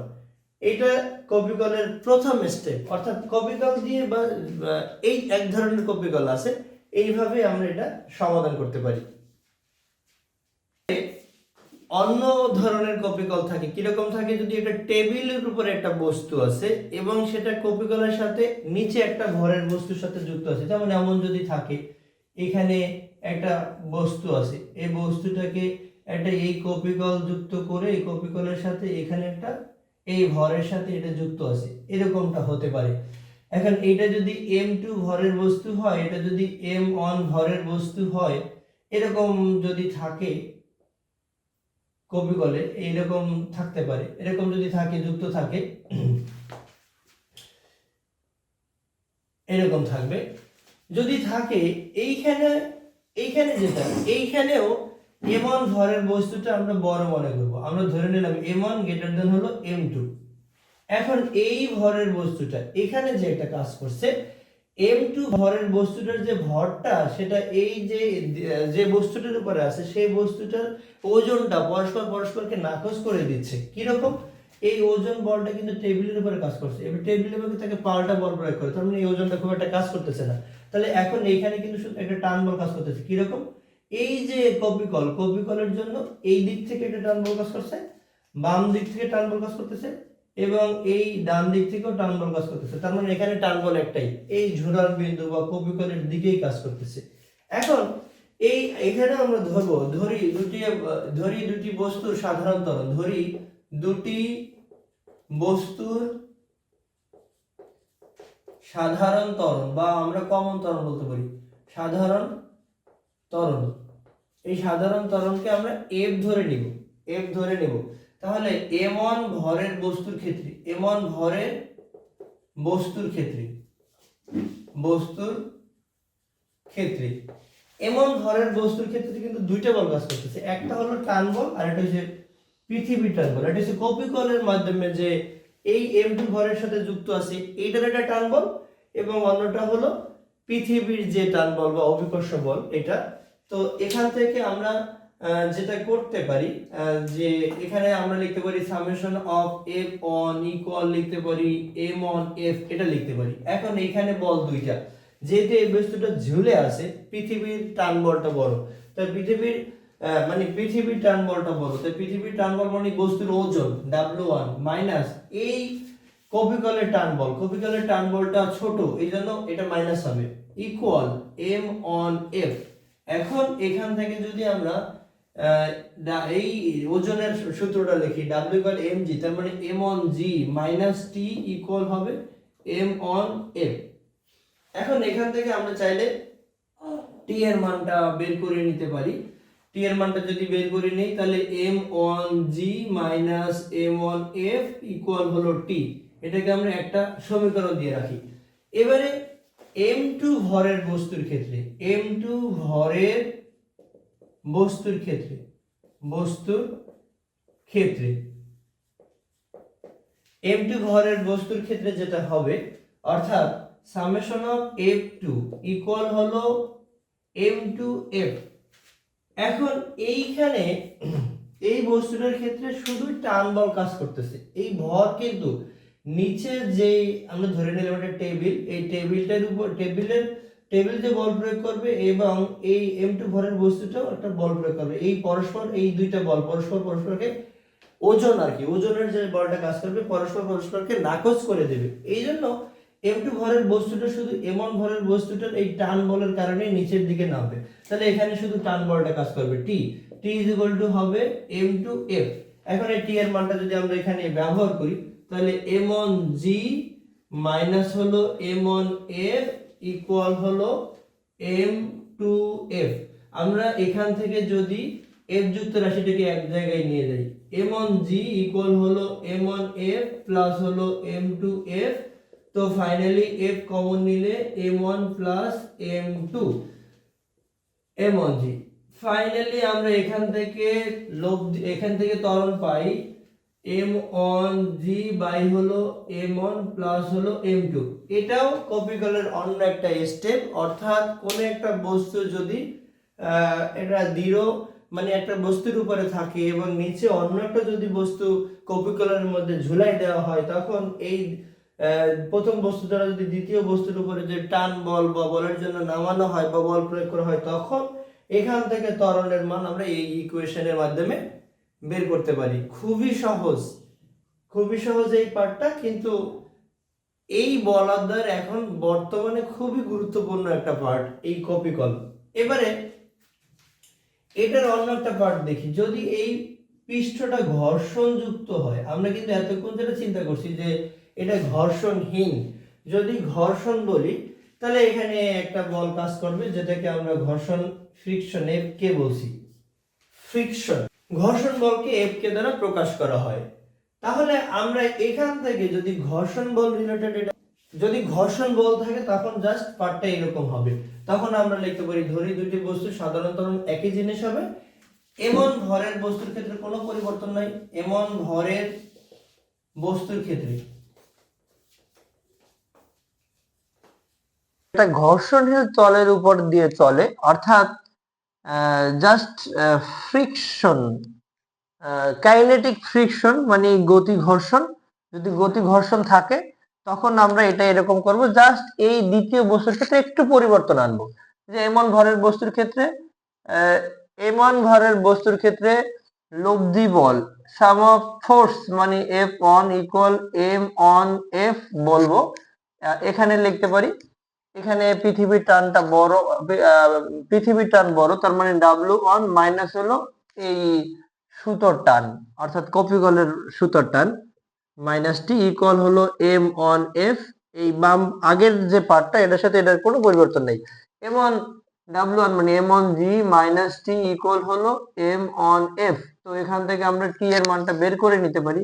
এইটা কপিকলের প্রথম স্টেপ, অর্থাৎ কপিকল দিয়ে বা এই এক ধরনের কপিকল আছে, এইভাবে আমরা এটা সমাধান করতে পারি। অন্য ধরনের কপিকল থাকে, কিরকম থাকে, যদি একটা টেবিলের উপরে একটা বস্তু আছে এবং সেটা কপিকলের সাথে নিচে একটা ভরের বস্তুর সাথে যুক্ত আছে, যেমন এমন যদি থাকে এখানে একটা বস্তু আছে, এই বস্তুটাকে একটা এই কপিকল যুক্ত করে এই কপিকলের সাথে এখানে একটা এই ভরের সাথে এটা যুক্ত আছে, এরকমটা হতে পারে। এখন এটা যদি M2 ভরের বস্তু হয়, এটা যদি M1 ভরের বস্তু হয়, এরকম যদি থাকে কপিকলে এইরকম থাকতে পারে, এরকম যদি থাকে যুক্ত থাকে এরকম থাকবে। যদি থাকে এইখানে যেটা এইখানেও M1 ভরের বস্তুটা আমরা বড় মনে করব, আমরা ধরে নিলাম M1 গ্রেটার দেন হলো M2। এখন এই ভরের বস্তুটা এখানে যে একটা কাজ করছে, M2 ভরের বস্তুটার যে ভরটা সেটা এই যে বস্তুটার উপরে আছে সেই বস্তুটার ওজনটা পরস্পরকে নাকচ করে দিচ্ছে। কিরকম, এই ওজন বলটা কিন্তু টেবিলের উপরে কাজ করছে, এবার টেবিলের উপরে তাকে পাল্টা বল প্রয়োগ করে, তার মানে এই ওজনটা খুব একটা কাজ করতেছে না। তাহলে এখন এইখানে কিন্তু শুধু একটা টান বল কাজ করতেছে। কিরকম? এই যে কপিকলের জন্য এই দিক থেকে একটা টান বল কাজ করছে, বাম দিক থেকে টান বল কাজ করতেছে, এবং এই ডান দিক থেকেও টান বল কাজ করতেছে। তার মানে এখানে টান বল একটাই, এই ঝুরার বিন্দু বা কপিকলের দিকেই কাজ করতেছে। এখন এখানে আমরা ধরি দুটি বস্তুর সাধারণ ত্বরণ, ধরি দুটি বস্তুর সাধারণ ত্বরণ, বা আমরা কমন ত্বরণ বলতে পারি সাধারণ ত্বরণ। এই সাধারণ ত্বরণকে আমরা এফ ধরে নিব। তাহলে m1 ভরের বস্তুর ক্ষেত্রে, বস্তুর ক্ষেত্রে m1 ভরের বস্তুর ক্ষেত্রে কিন্তু দুইটা বল কাজ করতেছে, একটা হলো টান বল আর একটা হচ্ছে পৃথিবীর টান বল। এটা হচ্ছে কপিকলের মাধ্যমে যে এই m2 ভরের সাথে যুক্ত আছে এইটার একটা টান বল, এবং অন্যটা হলো পৃথিবীর যে টান বল বা অভিকর্ষ বল এটা। তো এখান থেকে আমরা যেটা করতে পারি, যে এখানে আমরা লিখতে পারি summation of F one equal লিখতে পারি এম অন এফ, এটা লিখতে পারি। এখন এখানে বল দুইটা, যেহেতু এই বস্তুটা ঝুলে আছে, পৃথিবীর টান বলটা বড়, তাই পৃথিবীর টান বলটা বড়, তাই পৃথিবীর টান বল মানে বস্তুর ওজন W1 মাইনাস এই কপিকলের টান বলটা ছোট, এই জন্য এটা মাইনাস হবে, ইকুয়াল এম অন এফ। এখন এখান থেকে যদি আমরা এই ওজনের সূত্রটা লিখি, W ইকুয়াল mg, তার মানে m on g minus t equal হবে m on f। এখন এখান থেকে আমরা চাইলে t এর মানটা বের করে নিতে পারি। t এর মানটা যদি বের করে নেই তাহলে m on g minus m on f equal হলো t। এটাকে আমরা একটা সমীকরণ দিয়ে রাখি। এবারে m2 ভরের বস্তুর ক্ষেত্রে, বস্তুর ক্ষেত্রে m2 ভরের বস্তুর ক্ষেত্রে যেটা হবে, অর্থাৎ সামেশন অফ f2 ইকুয়াল হলো m2f। এখন এইখানে এই বস্তুটার ক্ষেত্রে শুধু টান বল কাজ করতেছে, এই ভর কিন্তু নিচে যে আমরা ধরে নিলাম একটা টেবিল, এই টেবিলটার উপর টেবিল যে বল প্রয়োগ করবে, এবং এই m2 ভরের বস্তুটাও একটা বল প্রয়োগ করবে, এই দুইটা বল পরস্পরকে ওজন আর কি, ওজনের যে বলটা কাজ করবে পরস্পরকে নাকচ করে দেবে। এই জন্য m2 ভরের বস্তুটা শুধু m1 ভরের বস্তুটার এই টান বলের কারণে নিচের দিকে নামবে। তাহলে এখানে শুধু টান বলটা কাজ করবে, t ইজ ইকুয়াল টু হবে m2f। এখন এই t এর মানটা যদি আমরা এখানে ব্যবহার করি, তাহলে m1g মাইনাস হলো m1f ইকুয়াল হলো m2f। আমরা এখান থেকে যদি f যুক্ত রাশিটাকে এক জায়গায় নিয়ে যাই, m1g ইকুয়াল হলো m1f প্লাস হলো m2f। তো ফাইনালি f কমন নিলে m1 plus m2 m1g। Finally আমরা এখান থেকে ত্বরণ পাই m1g বাই হলো m1 প্লাস হলো m2। এটাও কপিকলের অন্য একটা স্টেপ, অর্থাৎ কোন একটা বস্তু যদি এটা দৃঢ় মানে একটা বস্তুর উপরে থাকে এবং নিচে অন্য একটা যদি বস্তু কপিকলের মধ্যে ঝুলাই দেওয়া হয়, তখন এই প্রথম বস্তু দ্বারা যদি দ্বিতীয় বস্তুর উপরে যে টান বল বা বলের জন্য নামানো হয় বা বল প্রয়োগ করা হয়, তখন এখান থেকে ত্বরণের মান আমরা এই ইকুয়েশনের মাধ্যমে বের করতে পারি। খুবই সহজ এই পার্টটা, কিন্তু এই বল অধ্যায়ের এখন বর্তমানে খুবই গুরুত্বপূর্ণ একটা পার্ট এই কপিকল। এবারে এটার অন্য একটা পার্ট দেখি, যদি এই পৃষ্ঠটা ঘর্ষণ যুক্ত হয়, আমরা কিন্তু এতক্ষণ যেটা চিন্তা করছি যে এটা ঘর্ষণহীন, যদি ঘর্ষণ বলি তাহলে এখানে একটা বল কাজ করবে যেটাকে আমরা ফ্রিকশন এফ কে বলছি, ঘর্ষণ বলকে এফ কে দ্বারা প্রকাশ করা হয়। তাহলে আমরা এখান থেকে যদি ঘর্ষণ বল রিলেটেড যদি ঘর্ষণ বল থাকে তখন জাস্ট পার্টটা এরকম হবে। তখন আমরা লিখতে পারি, ধরি দুটি বস্তু সাধারণত একই জিনিস হবে, এমন ভরের বস্তুর ক্ষেত্রে কোনো পরিবর্তন নাই, এমন ভরের বস্তুর ক্ষেত্রে এটা ঘর্ষণশীল তলের উপর দিয়ে চলে, অর্থাৎ জাস্ট ফ্রিকশন কাইনেটিক ফ্রিকশন মানে গতি ঘর্ষণ, যদি গতি ঘর্ষণ থাকে তখন আমরা এটা এরকম করব, জাস্ট এই দ্বিতীয় বস্তুর ক্ষেত্রে একটু পরিবর্তন আনবো। যে এমন ভরের বস্তুর ক্ষেত্রে এমন ভরের বস্তুর ক্ষেত্রে লব্ধি বল সাম অফ ফোর্স মানে F one equal M one F বলবো। এখানে লিখতে পারি, এখানে পৃথিবীর টানটা বড়, পৃথিবীর টান বড়, তার মানে ডাব্লিউ অন মাইনাস হলো এই সুতোর টান অর্থাৎ কপিকলের সুতোর টান, মাইনাস টি ইকুয়াল হলো এম অন এফ। এই বাম আগের যে পার্টটা এটার সাথে এটার কোনো পরিবর্তন নেই। এম অন ডাব্লিউ অন মানে M one G minus T equal হলো এম অন এফ। তো এখান থেকে আমরা টি এর মানটা বের করে নিতে পারি,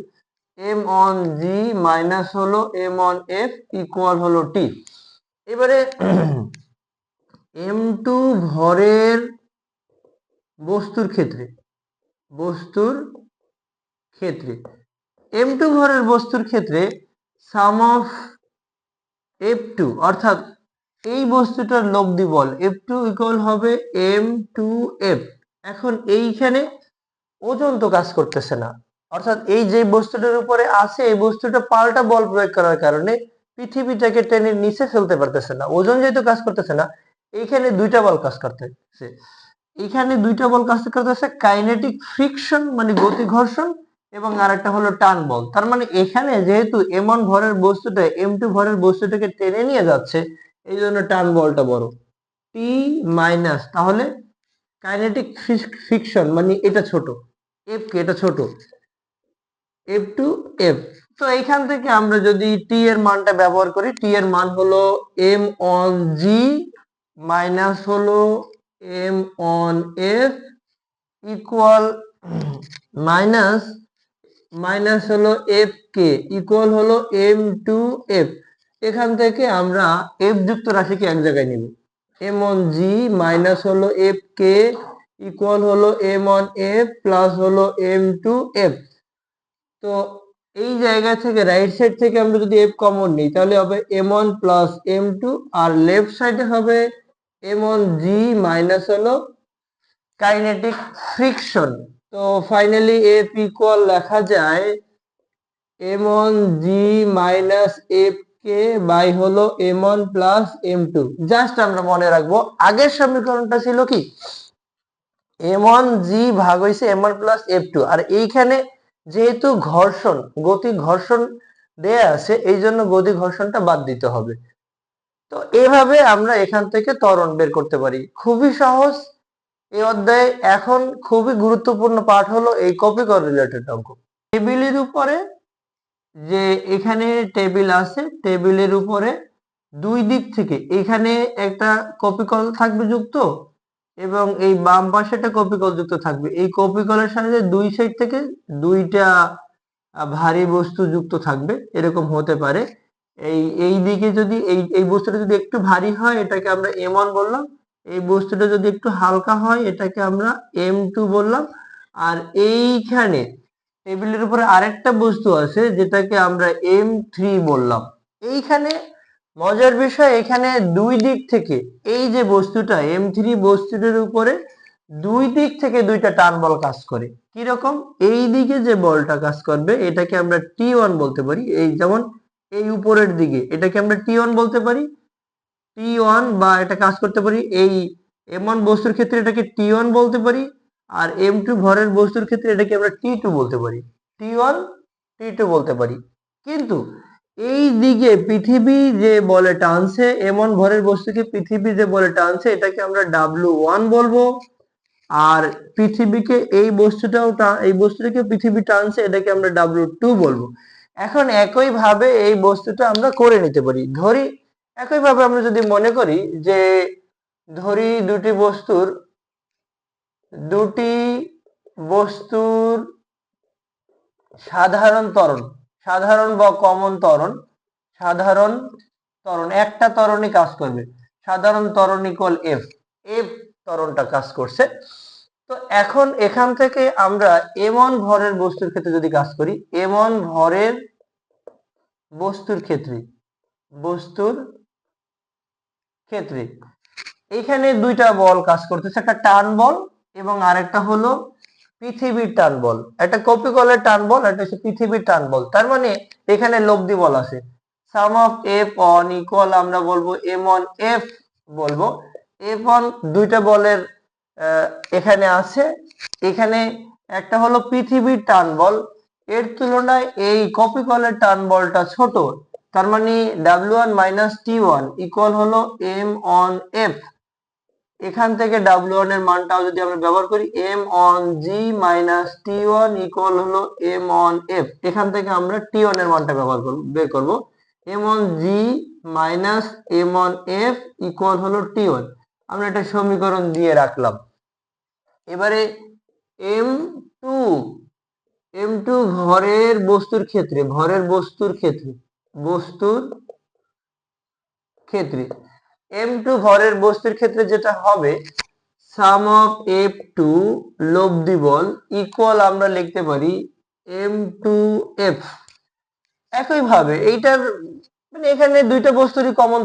এম অন জি মাইনাস হলো এম অন এফ ইকুয়াল হলো টি। এবারে এম টু ভরের বস্তুর ক্ষেত্রে, বস্তুর ক্ষেত্রে এম টু ভরের বস্তুর ক্ষেত্রে সাম অফ এফ টু অর্থাৎ এই বস্তুটার লব্ধি বল এফ টু ইকুয়াল হবে এম টু এফ। এখন এইখানে ওজন তো কাজ করতেছে না, অর্থাৎ এই যে বস্তুটার উপরে আছে এই বস্তুটা পাল্টা বল প্রয়োগ করার কারণে পৃথিবীটাকে টেনে নিচে ফেলতে পারতেছে না, ওজন যেহেতু কাজ করতেছে না, এইখানে দুইটা বল কাজ করতেছে। এখানে দুইটা বল কাজ করতেছে, কাইনেটিক ফ্রিকশন মানে গতি ঘর্ষণ, এবং আরেকটা হলো টান বল। তার মানে এখানে যেহেতু এম ওয়ান ভরের বস্তুটা এম টু ভরের বস্তুটাকে টেনে নিয়ে যাচ্ছে, এই জন্য টান বলটা বড় টি মাইনাস, তাহলে কাইনেটিক ফ্রিকশন মানে এটা ছোট, এফ কে এটা ছোট, এফ টু এফ। তো এখান থেকে আমরা যদি টি এর মানটা ব্যবহার করি, টি এর মান হলো এম অন জি মাইনাস হলো M one F equal minus minus হলো এফ কে ইকুয়াল হলো এম টু এফ। এখান থেকে আমরা এফ যুক্ত রাশিকে এক জায়গায় নিব, এম অন জি মাইনাস হলো এফ কে ইকুয়াল হলো এম অন এফ প্লাস হলো এম টু এফ। তো এই জায়গা থেকে রাইট সাইড থেকে আমরা যদি এফ কমন নিই তাহলে হবে M one plus M two, আর লেফট সাইডে হবে এম ওয়ান জি মাইনাস হলো কাইনেটিক ফ্রিকশন। তো ফাইনালি এফ ইকুয়াল লেখা যায় M one G minus F K by হলো M one plus M two. Just আমরা মনে রাখবো আগের সমীকরণটা ছিল কি এম ওয়ান জি ভাগ হয়েছে M one plus F two, আর এইখানে যেহেতু ঘর্ষণ গতি ঘর্ষণ দেয়া আছে এই জন্য গতি ঘর্ষণটা বাদ দিতে হবে। তো এইভাবে আমরা এখান থেকে ত্বরণ বের করতে পারি, খুবই সহজ। এই অধ্যায়ে এখন খুবই গুরুত্বপূর্ণ পার্ট হলো এই কপিকর রিলেটেড অঙ্ক। টেবিলের উপরে যে এখানে টেবিল আছে, টেবিলের উপরে দুই দিক থেকে এখানে একটা কপিকল থাকবে যুক্ত, এবং এই বাম পাশে একটা কপিকল যুক্ত থাকবে। এই কপিকলের সাথে দুই সাইড থেকে দুইটা ভারী বস্তু যুক্ত থাকবে, এরকম হতে পারে। এই দিকে যদি এই বস্তুটা যদি একটু ভারী হয় এটাকে আমরা এম ওয়ান বললাম, এই বস্তুটা যদি একটু হালকা হয় এটাকে আমরা এম টু বললাম, আর এইখানে টেবিলের উপরে আরেকটা বস্তু আছে যেটাকে আমরা এম থ্রি বললাম। এইখানে মজার বিষয়, এখানে দুই দিক থেকে এই যে বস্তুটা এম থ্রি বস্তুটার উপরে দুই দিক থেকে দুইটা টান বল কাজ করে। কিরকম, এই দিকে যে বলটা কাজ করবে এটাকে আমরা টি ওয়ান বলতে পারি, এই যেমন এই উপরের দিকে এটাকে আমরা টি ওয়ান বলতে পারি, টি ওয়ান, বা এটা কাজ করতে পারি এই এম ওয়ান বস্তুর ক্ষেত্রে এটাকে টি ওয়ান বলতে পারি, আর এম টু ভরের বস্তুর ক্ষেত্রে এটাকে আমরা টি টু বলতে পারি, টি ওয়ান টি টু বলতে পারি। কিন্তু এই দিকে পৃথিবী যে বলে টানছে এম ওয়ান ভরের বস্তুকে পৃথিবী যে বলে টানছে এটাকে আমরা ডাব্লিউ ওয়ান বলবো, আর পৃথিবীকে এই বস্তুটাও এই বস্তুটাকে পৃথিবী টানছে এটাকে আমরা ডাব্লিউ টু বলবো। এখন একই ভাবে এই বস্তুটা আমরা করে নিতে পারি, ধরি একই ভাবে আমরা যদি মনে করি যে ধরি দুটি বস্তুর সাধারণ ত্বরণ, সাধারণ বা কমন ত্বরণ, সাধারণ ত্বরণ একটা ত্বরণই কাজ করবে, সাধারণ ত্বরণ ইকুয়াল এফ, এফ ত্বরণটা কাজ করছে। তো এখন এখান থেকে আমরা এম ওয়ান ভরের বস্তুর ক্ষেত্রে যদি কাজ করি, এম ওয়ান ভরের বস্তুর ক্ষেত্রে, বস্তুর ক্ষেত্রে এখানে দুইটা বল কাজ করতেছে, একটা টান বল এবং আরেকটা হলো পৃথিবীর টান বল, একটা কপিকলের টান বল, একটা হচ্ছে পৃথিবীর টান বল। তার মানে এখানে লব্ধি বল আছে, সাম অফ এফ অন ইকুয়াল আমরা বলবো এম অন এফ বলবো। এফ অন দুইটা বলের এখানে আছে, এখানে একটা হলো পৃথিবীর টান বল, এর তুলনায় এই কপিকলের টান বলটা ছোট, তার মানে W1 মাইনাস T1 ইকুয়াল হলো এম অন এফ। এখান থেকে W1 এর মানটাও যদি আমরা ব্যবহার করি, M one G minus T1 equal হলো এম অন এফ। এখান থেকে আমরা T1 এর মানটা ব্যবহার করব, বের করব। M one G minus M one F equal হলো T1। আমরা একটা সমীকরণ দিয়ে রাখলাম। এবারে এম টু এম টু ভরের বস্তুর ক্ষেত্রে, ভরের বস্তুর ক্ষেত্রে, বস্তুর ক্ষেত্রে এম টু ভরের বস্তুর ক্ষেত্রে যেটা হবে, সাম অফ এফ টু লব্ধি বল ইকুয়াল আমরা লিখতে পারি এম টু এফ। একইভাবে এইটার মানে এখানে দুইটা বস্তুরই কমন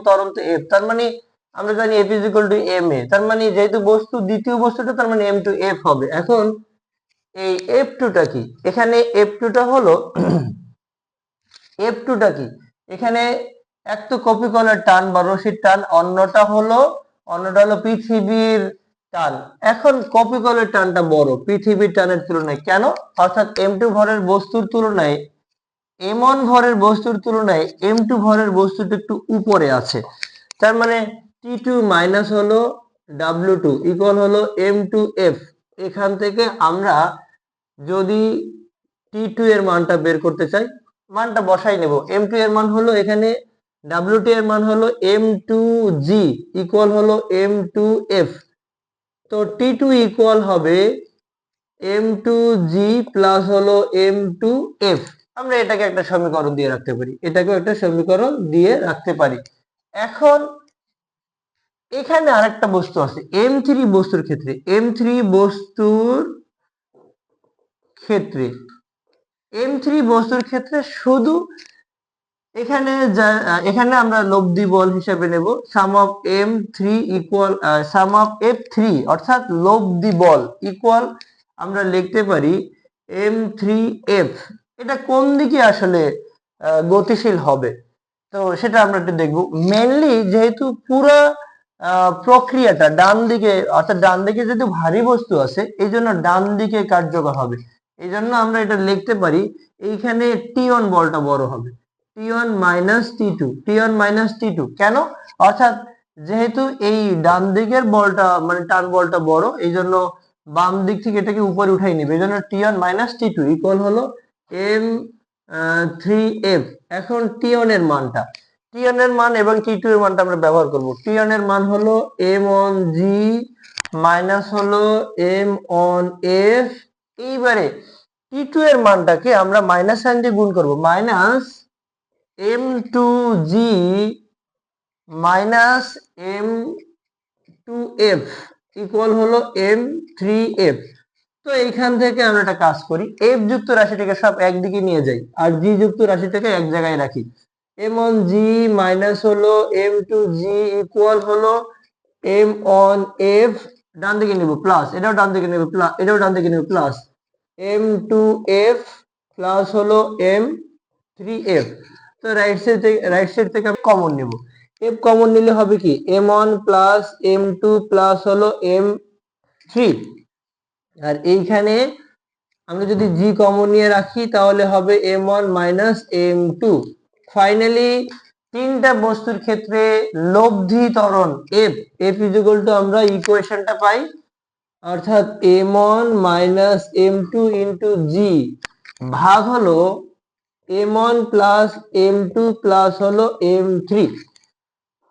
তরন্ত এফ, তার মানে আমরা জানি F is equal to M A, তার মানে যেহেতু বস্তু দ্বিতীয় বস্তুটা, তার মানে এম টু এফ হবে। এখন এই এফ টুটা কি, এখানে এফ টুটা হলো এফ টুটা কি, এখানে এক তো কপিকলের টান বা রশির টান, অন্যটা হলো পৃথিবীর টান। এখন কপিকলের টানটা বড় পৃথিবীর টানের তুলনায়, কেন? অর্থাৎ এম টু ভরের বস্তুর তুলনায়, এম ওয়ান ভরের বস্তুর তুলনায় এম টু ভরের বস্তুটা একটু উপরে আছে। তার মানে টি টু মাইনাস হলো ডাব্লিউ টু ইকুয়াল হলো এম টু এফ। এখান থেকে আমরা যদি টি টু এর মানটা বের করতে চাই, মানটা বসাই নেব। এম টু এর মান হলো এখানে, ডাব্লিউ টু এর মান হলো এম টু জি ইকুয়াল হলো এম টু এফ। তো টি টু ইকুয়াল হবে এম টু জি প্লাস হলো এম টু এফ। আমরা এটাকে একটা সমীকরণ দিয়ে রাখতে পারি, এটাকেও একটা সমীকরণ দিয়ে রাখতে পারি। এখন এখানে আরেকটা বস্তু আছে এম থ্রি বস্তুর ক্ষেত্রে, এম থ্রি বস্তুর ক্ষেত্রে, এম থ্রি বস্তুর ক্ষেত্রে শুধু এখানে আমরা লব্ধি বল হিসেবে নেব sum of M three equal sum of F three, অর্থাৎ লব্ধি বল ইকুয়াল আমরা লিখতে পারি এম থ্রি এফ। এটা কোন দিকে আসলে গতিশীল হবে, তো সেটা আমরা একটু দেখবো। মেনলি যেহেতু পুরো প্রক্রিয়াটা ডান দিকে, অর্থাৎ ডান দিকে যেহেতু ভারী বস্তু আছে, এই জন্য ডান দিকে কার্যকর হবে। এই জন্য আমরা এটা লিখতে পারি এইখানে T1 বলটা বড় হবে, T1 minus T2, T1 minus T2। কেন? অর্থাৎ যেহেতু এই ডান দিকের বলটা মানে টান বলটা বড়, এই জন্য বাম দিক থেকে এটাকে উপরে উঠাই নিবে, এই জন্য T1 মাইনাস T2 ইকুয়াল হলো এম থ্রি এফ। এখন T1 এর মানটা, T1 এর মান এবং T2 এর মানটা আমরা ব্যবহার করব। T1 এর মান হলো এম অন জি মাইনাস হলো এম অন এফ। এইবারে T2 এর মানটাকে আমরা মাইনাস সাইন দিয়ে গুণ করব, minus M two G minus M two F equal হলো এম থ্রি এফ। তো এইখান থেকে আমরা একটা কাজ করি, এফ যুক্ত রাশিটাকে সব একদিকে নিয়ে যাই আর জি যুক্ত রাশিটাকে এক জায়গায় রাখি। এম অন জি মাইনাস হলো এম টু জি ইকুয়াল হলো এম অন এফ, ডান দিকে নিব প্লাস, এটাও ডান দিকে নিব প্লাস, এটাও ডান দিকে নিব plus, M two F plus হলো এম থ্রি এফ। তো রাইট সাইড থেকে আমি কমন নেব, এফ কমন নিলে হবে কি M one plus M two plus হলো এম থ্রি। আর এইখানে আমরা যদি জি কমন নিয়ে রাখি তাহলে হবে M one minus M two. Finally তিনটা বস্তুর ক্ষেত্রে লব্ধি ত্বরণ এফ, এফ ইকুয়াল টু আমরা ইকুয়েশনটা পাই, অর্থাৎ M one minus M two into G ভাগ হলো M one plus M two plus হলো এম থ্রি।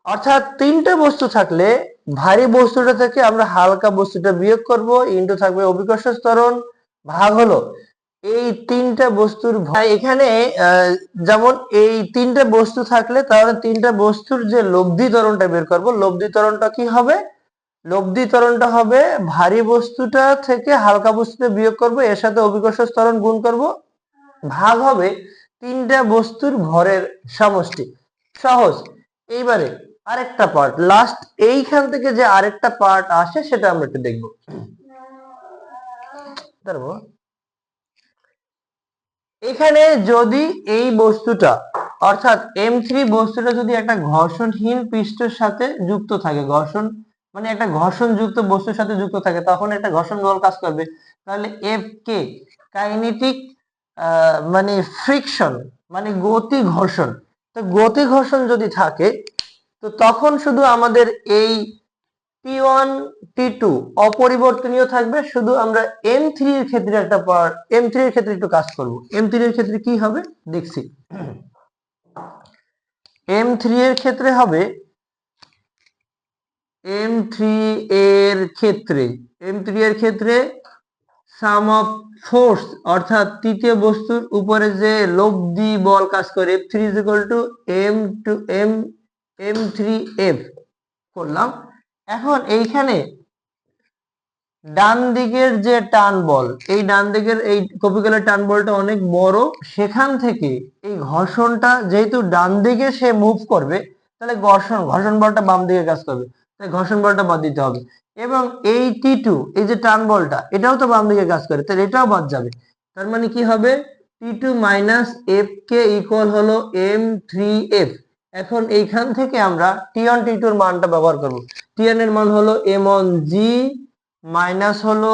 অর্থাৎ তিনটা বস্তু থাকলে ভারী বস্তুটা থেকে আমরা হালকা বস্তুটা বিয়োগ করব, ইনটু থাকবে অভিকর্ষ ত্বরণ, ভাগ হলো এই তিনটা বস্তুর এখানে যেমন এই তিনটা বস্তু থাকলে তাহলে তিনটা বস্তুর যে লব্ধি ত্বরণটা বের করব, লব্ধি ত্বরণটা কি হবে, লব্ধি ত্বরণটা হবে ভারী বস্তুটা থেকে হালকা বস্তুটা বিয়োগ করব, এর সাথে অভিকর্ষ ত্বরণ গুণ করব, ভাগ হবে তিনটা বস্তুর ভরের সমষ্টি। সহজ। এইবারে আরেকটা পার্ট লাস্ট, এইখান থেকে যে আরেকটা পার্ট আসে সেটা আমরা একটু দেখব। পারবো। এখানে যদি এই বস্তুটা অর্থাৎ M3 বস্তুটা যদি একটা ঘর্ষণহীন পৃষ্ঠের সাথে যুক্ত থাকে, ঘর্ষণ মানে একটা ঘর্ষণযুক্ত বস্তুর সাথে যুক্ত থাকে, তখন একটা ঘর্ষণ বল কাজ করবে। তাহলে এফ কে কাইনেটিক মানে ফ্রিকশন মানে গতি ঘর্ষণ। তো গতি ঘর্ষণ যদি থাকে তো তখন শুধু আমাদের এই T1 T2 অপরিবর্তনীয় থাকবে, শুধু আমরা M3 এর ক্ষেত্রে একটা M3 এর ক্ষেত্রে একটু কাজ করব। M3 এর ক্ষেত্রে কি হবে দেখছি। M3 এর ক্ষেত্রে হবে M3 এর ক্ষেত্রে M3 এর ক্ষেত্রে সাম অফ ফোর্স অর্থাৎ তৃতীয় বস্তুর উপরে যে লব্ধি বল কাজ করে F3 is equal to M3F করলাম। এখন এইখানে ডান দিকের যে টান বল, এই ডান দিকের এই কপিকলের টান বলটা অনেক বড়, সেখান থেকে এই ঘর্ষণটা যেহেতু ডান দিকে সে মুভ করবে, তাহলে ঘর্ষণ বলটা বাম দিকে কাজ করবে, তাই ঘর্ষণ বলটা বাদ দিতে হবে। এবং এই T2 এই যে টান বলটা এটাও তো বাম দিকে কাজ করে, তাহলে এটাও বাদ যাবে। তার মানে কি হবে T2 মাইনাস এফ কে ইকুয়াল হলো M3F। এখন এইখান থেকে আমরা T1 T2 এর মানটা ব্যবহার করব। T1 এর মান হলো M1G মাইনাস হলো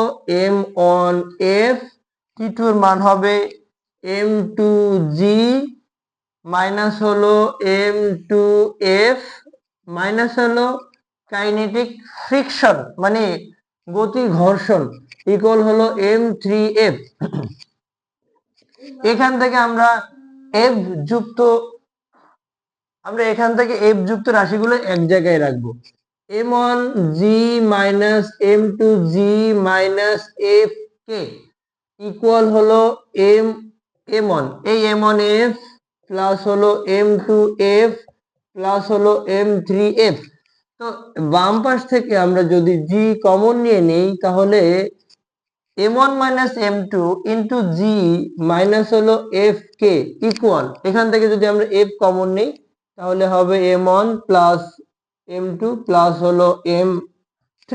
M1F, T2 এর মান হবে M2G মাইনাস হলো M2F মাইনাস হলো কাইনেটিক ফ্রিকশন মানে গতি ঘর্ষণ ইকুয়াল হলো M3F। এখান থেকে আমরা F যুক্ত রাশিগুলো এক জায়গায় রাখবো। M1G minus M2G minus Fk equal হলো M1 এই M1F প্লাস হলো M2F প্লাস হলো M3F। তো বাম পাশ থেকে আমরা যদি G কমন নিয়ে নেই তাহলে M1 minus M2 into G minus হলো Fk ইকুয়াল, এখান থেকে যদি আমরা F কমন নেই তাহলে হবে M1 প্লাস M2 প্লাস হলো M3।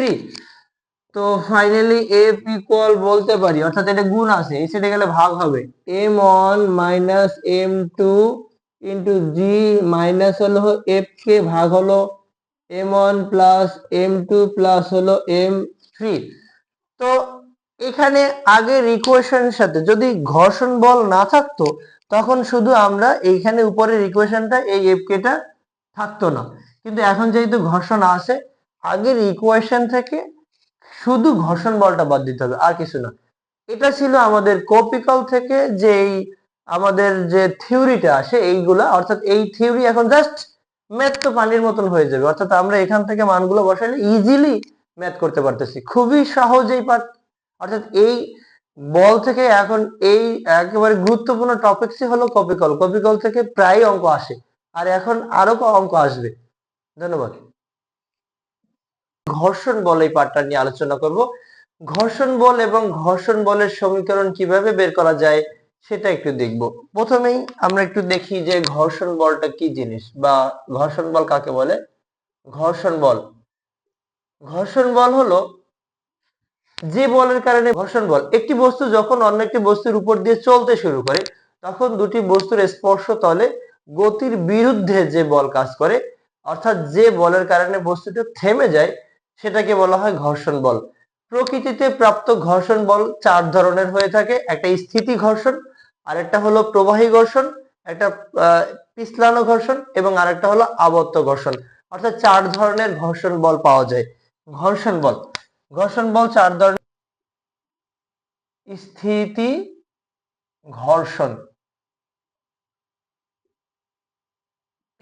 তো ফাইনালি F ইকুয়াল বলতে পারি, অর্থাৎ এটা গুণ আছে, এই সাইডে গেলে ভাগ হবে M1 minus M2 into G minus হলো Fk ভাগ হলো M1 প্লাস M2 প্লাস হলো M3। তো এখানে আগের ইকুয়েশনের সাথে যদি ঘর্ষণ বল না থাকতো তখন শুধু আমরা এইখানে উপরের ইকুয়েশনটা এই এফকেটা থাকতো না, কিন্তু এখন যেহেতু ঘর্ষণ আছে আগের ইকুয়েশন থেকে শুধু ঘর্ষণ বলটা বাদ দিতে হবে, আর কিছু না। এটা ছিল আমাদের কপিকল থেকে যে আমাদের যে থিওরিটা আসে এইগুলা, অর্থাৎ এই থিওরি এখন জাস্ট ম্যাথ তো পানির মতন হয়ে যাবে, অর্থাৎ আমরা এখান থেকে মানগুলো বসাইলে ইজিলি ম্যাথ করতে পারতেছি, খুবই সহজেই অর্থাৎ এই বল থেকে এখন এই একেবারে গুরুত্বপূর্ণ টপিকসই হলো কপিকল। কপিকল থেকে প্রায় অঙ্ক আসে, আর এখন আরো অঙ্ক আসবে। ধন্যবাদ। ঘর্ষণ বল এই পার্টটা নিয়ে আলোচনা করব। ঘর্ষণ বল এবং ঘর্ষণ বলের সমীকরণ কিভাবে বের করা যায় সেটা একটু দেখব। প্রথমেই আমরা একটু দেখি যে ঘর্ষণ বলটা কি জিনিস বা ঘর্ষণ বল কাকে বলে। ঘর্ষণ বল হলো যে বলের কারণে ঘর্ষণ বল, একটি বস্তু যখন অন্য একটি বস্তুর উপর দিয়ে চলতে শুরু করে তখন দুটি বস্তুর স্পর্শ তলে গতির বিরুদ্ধে যে বল কাজ করে, অর্থাৎ যে বলের কারণে বস্তুটি থেমে যায় সেটাকে বলা হয় ঘর্ষণ বল। প্রকৃতিতে প্রাপ্ত ঘর্ষণ বল চার ধরনের হয়ে থাকে, একটা স্থিতি ঘর্ষণ, আরেকটা হলো প্রবাহী ঘর্ষণ, একটা পিছলানো ঘর্ষণ এবং আরেকটা হলো আবর্ত ঘর্ষণ। অর্থাৎ চার ধরনের ঘর্ষণ বল পাওয়া যায়। ঘর্ষণ বল চার ধরনের: স্থিতি ঘর্ষণ,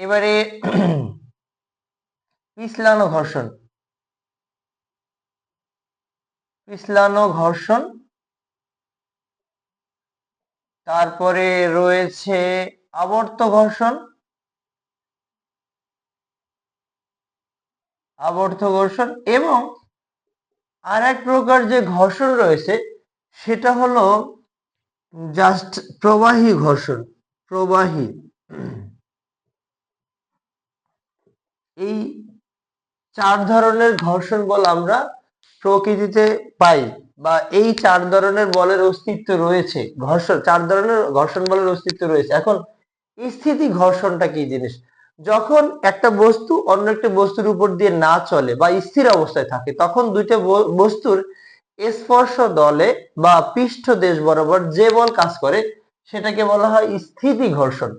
এবারে পিছলানো ঘর্ষণ, তারপরে রয়েছে আবর্ত ঘর্ষণ, এবং আর এক প্রকার যে ঘর্ষণ রয়েছে সেটা হলো জাস্ট প্রবাহী ঘর্ষণ। এই চার ধরনের ঘর্ষণ বল আমরা প্রকৃতিতে পাই। বা এই চার ধরনের বলের অস্তিত্ব রয়েছে, চার ধরনের ঘর্ষণ বলের অস্তিত্ব রয়েছে। এখন স্থিতি ঘর্ষণটা কি জিনিস? যখন একটা বস্তু অন্য একটা বস্তুর উপর দিয়ে না চলে বা স্থির অবস্থায় থাকে, তখন দুইটা বস্তুর স্পর্শ দলে বা পৃষ্ঠদেশ বরাবর যে বল কাজ করে সেটাকে বলা হয় স্থিতি ঘর্ষণ।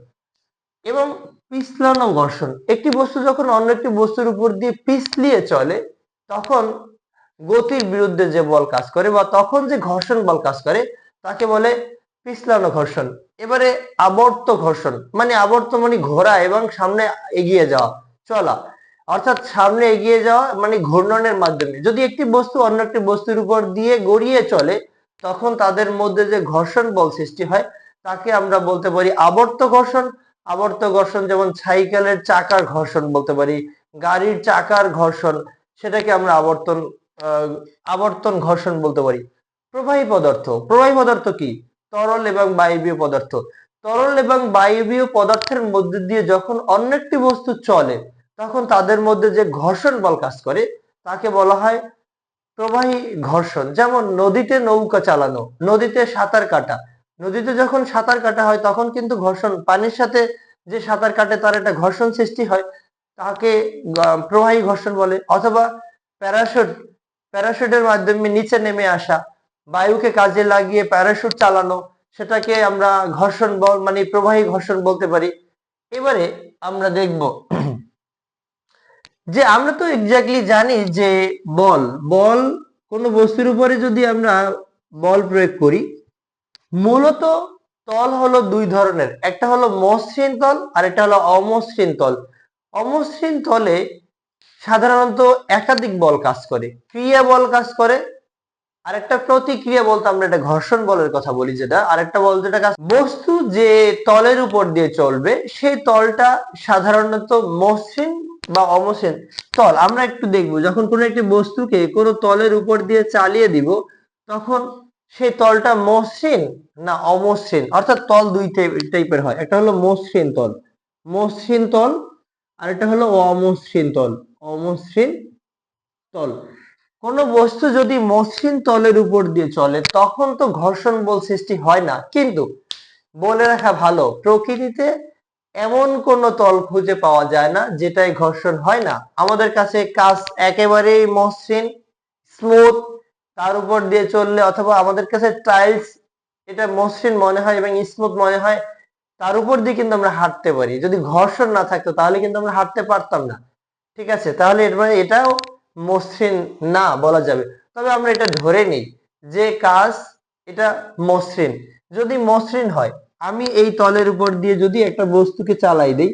এবং পিছলানো ঘর্ষণ, একটি বস্তু যখন অন্য একটি বস্তুর উপর দিয়ে পিছলিয়ে চলে তখন গতির বিরুদ্ধে যে বল কাজ করে বা তখন যে ঘর্ষণ বল কাজ করে তাকে বলে পিছলানো ঘর্ষণ। এবারে আবর্ত ঘর্ষণ, মানে আবর্ত মানে ঘোরা এবং সামনে এগিয়ে যাওয়া, চলা, অর্থাৎ সামনে এগিয়ে যাওয়া মানে ঘূর্ণনের মাধ্যমে যদি একটি বস্তু অন্য একটি বস্তুর উপর দিয়ে গড়িয়ে চলে তখন তাদের মধ্যে যে ঘর্ষণ বল সৃষ্টি হয় তাকে আমরা বলতে পারি আবর্ত ঘর্ষণ। আবর্ত ঘর্ষণ যেমন সাইকেলের চাকার ঘর্ষণ বলতে পারি, গাড়ির চাকার ঘর্ষণ, সেটাকে আমরা আবর্তন ঘর্ষণ বলতে পারি। প্রবাহী পদার্থ, প্রবাহী পদার্থ কি? তরল এবং বায়বীয় পদার্থ। তরল এবং বায়বীয় পদার্থের মধ্যে দিয়ে যখন অন্য একটি বস্তু চলে তখন তাদের মধ্যে যে ঘর্ষণ বল কাজ করে তাকে বলা হয় প্রবাহী ঘর্ষণ। যেমন নদীতে নৌকা চালানো, নদীতে সাঁতার কাটা, নদীতে যখন সাঁতার কাটা হয় তখন কিন্তু ঘর্ষণ, পানির সাথে যে সাঁতার কাটে তার একটা ঘর্ষণ সৃষ্টি হয়, তাকে প্রবাহী ঘর্ষণ বলে। অথবা প্যারাশুট, প্যারাশুটের মাধ্যমে নিচে নেমে আসা, বায়ুকে কাজে লাগিয়ে প্যারাশুট চালানো, সেটাকে আমরা ঘর্ষণ বল মানে প্রবাহী ঘর্ষণ বলতে পারি। এবারে আমরা দেখব যে আমরা তো এক্স্যাক্টলি জানি যে বল, বল কোন বস্তুর উপরে যদি আমরা বল প্রয়োগ করি, মূলত তল হলো দুই ধরনের, একটা হলো মসৃণ তল আর একটা হলো অমসৃণ তল। অমসৃণ তলে সাধারণত একাধিক বল কাজ করে, ক্রিয়া বল কাজ করে, আরেকটা প্রতিক্রিয়া বলতে আমরা এটা ঘর্ষণ বলের কথা বলি, যেটা আরেকটা বল যেটা কাজ, বস্তু যে তলের উপর দিয়ে চলবে সেই তলটা সাধারণত মসৃণ বা অমসৃণ তল। আমরা একটু দেখবো যখন কোনো একটি বস্তুকে কোনো তলের উপর দিয়ে চালিয়ে দিব তখন সেই তলটা মসৃণ না অমসৃণ, অর্থাৎ তল দুই টাইপের হয়, একটা হলো মসৃণ তল, মসৃণ তল, আর একটা হলো অমসৃণ তল, অমসৃণ তল। কোন বস্তু যদি মসৃণ তলের উপর দিয়ে চলে তখন তো ঘর্ষণ বল সৃষ্টি হয় না, কিন্তু বলে রাখা ভালো প্রকৃতিতে এমন কোন তল খুঁজে পাওয়া যায় না যেটায় ঘর্ষণ হয় না। আমাদের কাছে কাঁচ একেবারেই মসৃণ স্মুথ, তার উপর দিয়ে চললে, অথবা আমাদের কাছে টাইলস এটা মসৃণ মনে হয় এবং স্মুথ মনে হয়, তার উপর দিয়ে কিন্তু আমরা হাঁটতে পারি। যদি ঘর্ষণ না থাকতো তাহলে কিন্তু আমরা হাঁটতে পারতাম না। ঠিক আছে, তাহলে এর মানে এটাও মসৃণ না বলা যাবে। তবে আমরা এটা ধরে নিই যে কাজ এটা মসৃণ। যদি মসৃণ হয়, আমি এই তলের উপর দিয়ে যদি একটা বস্তুকে চালাই দেই,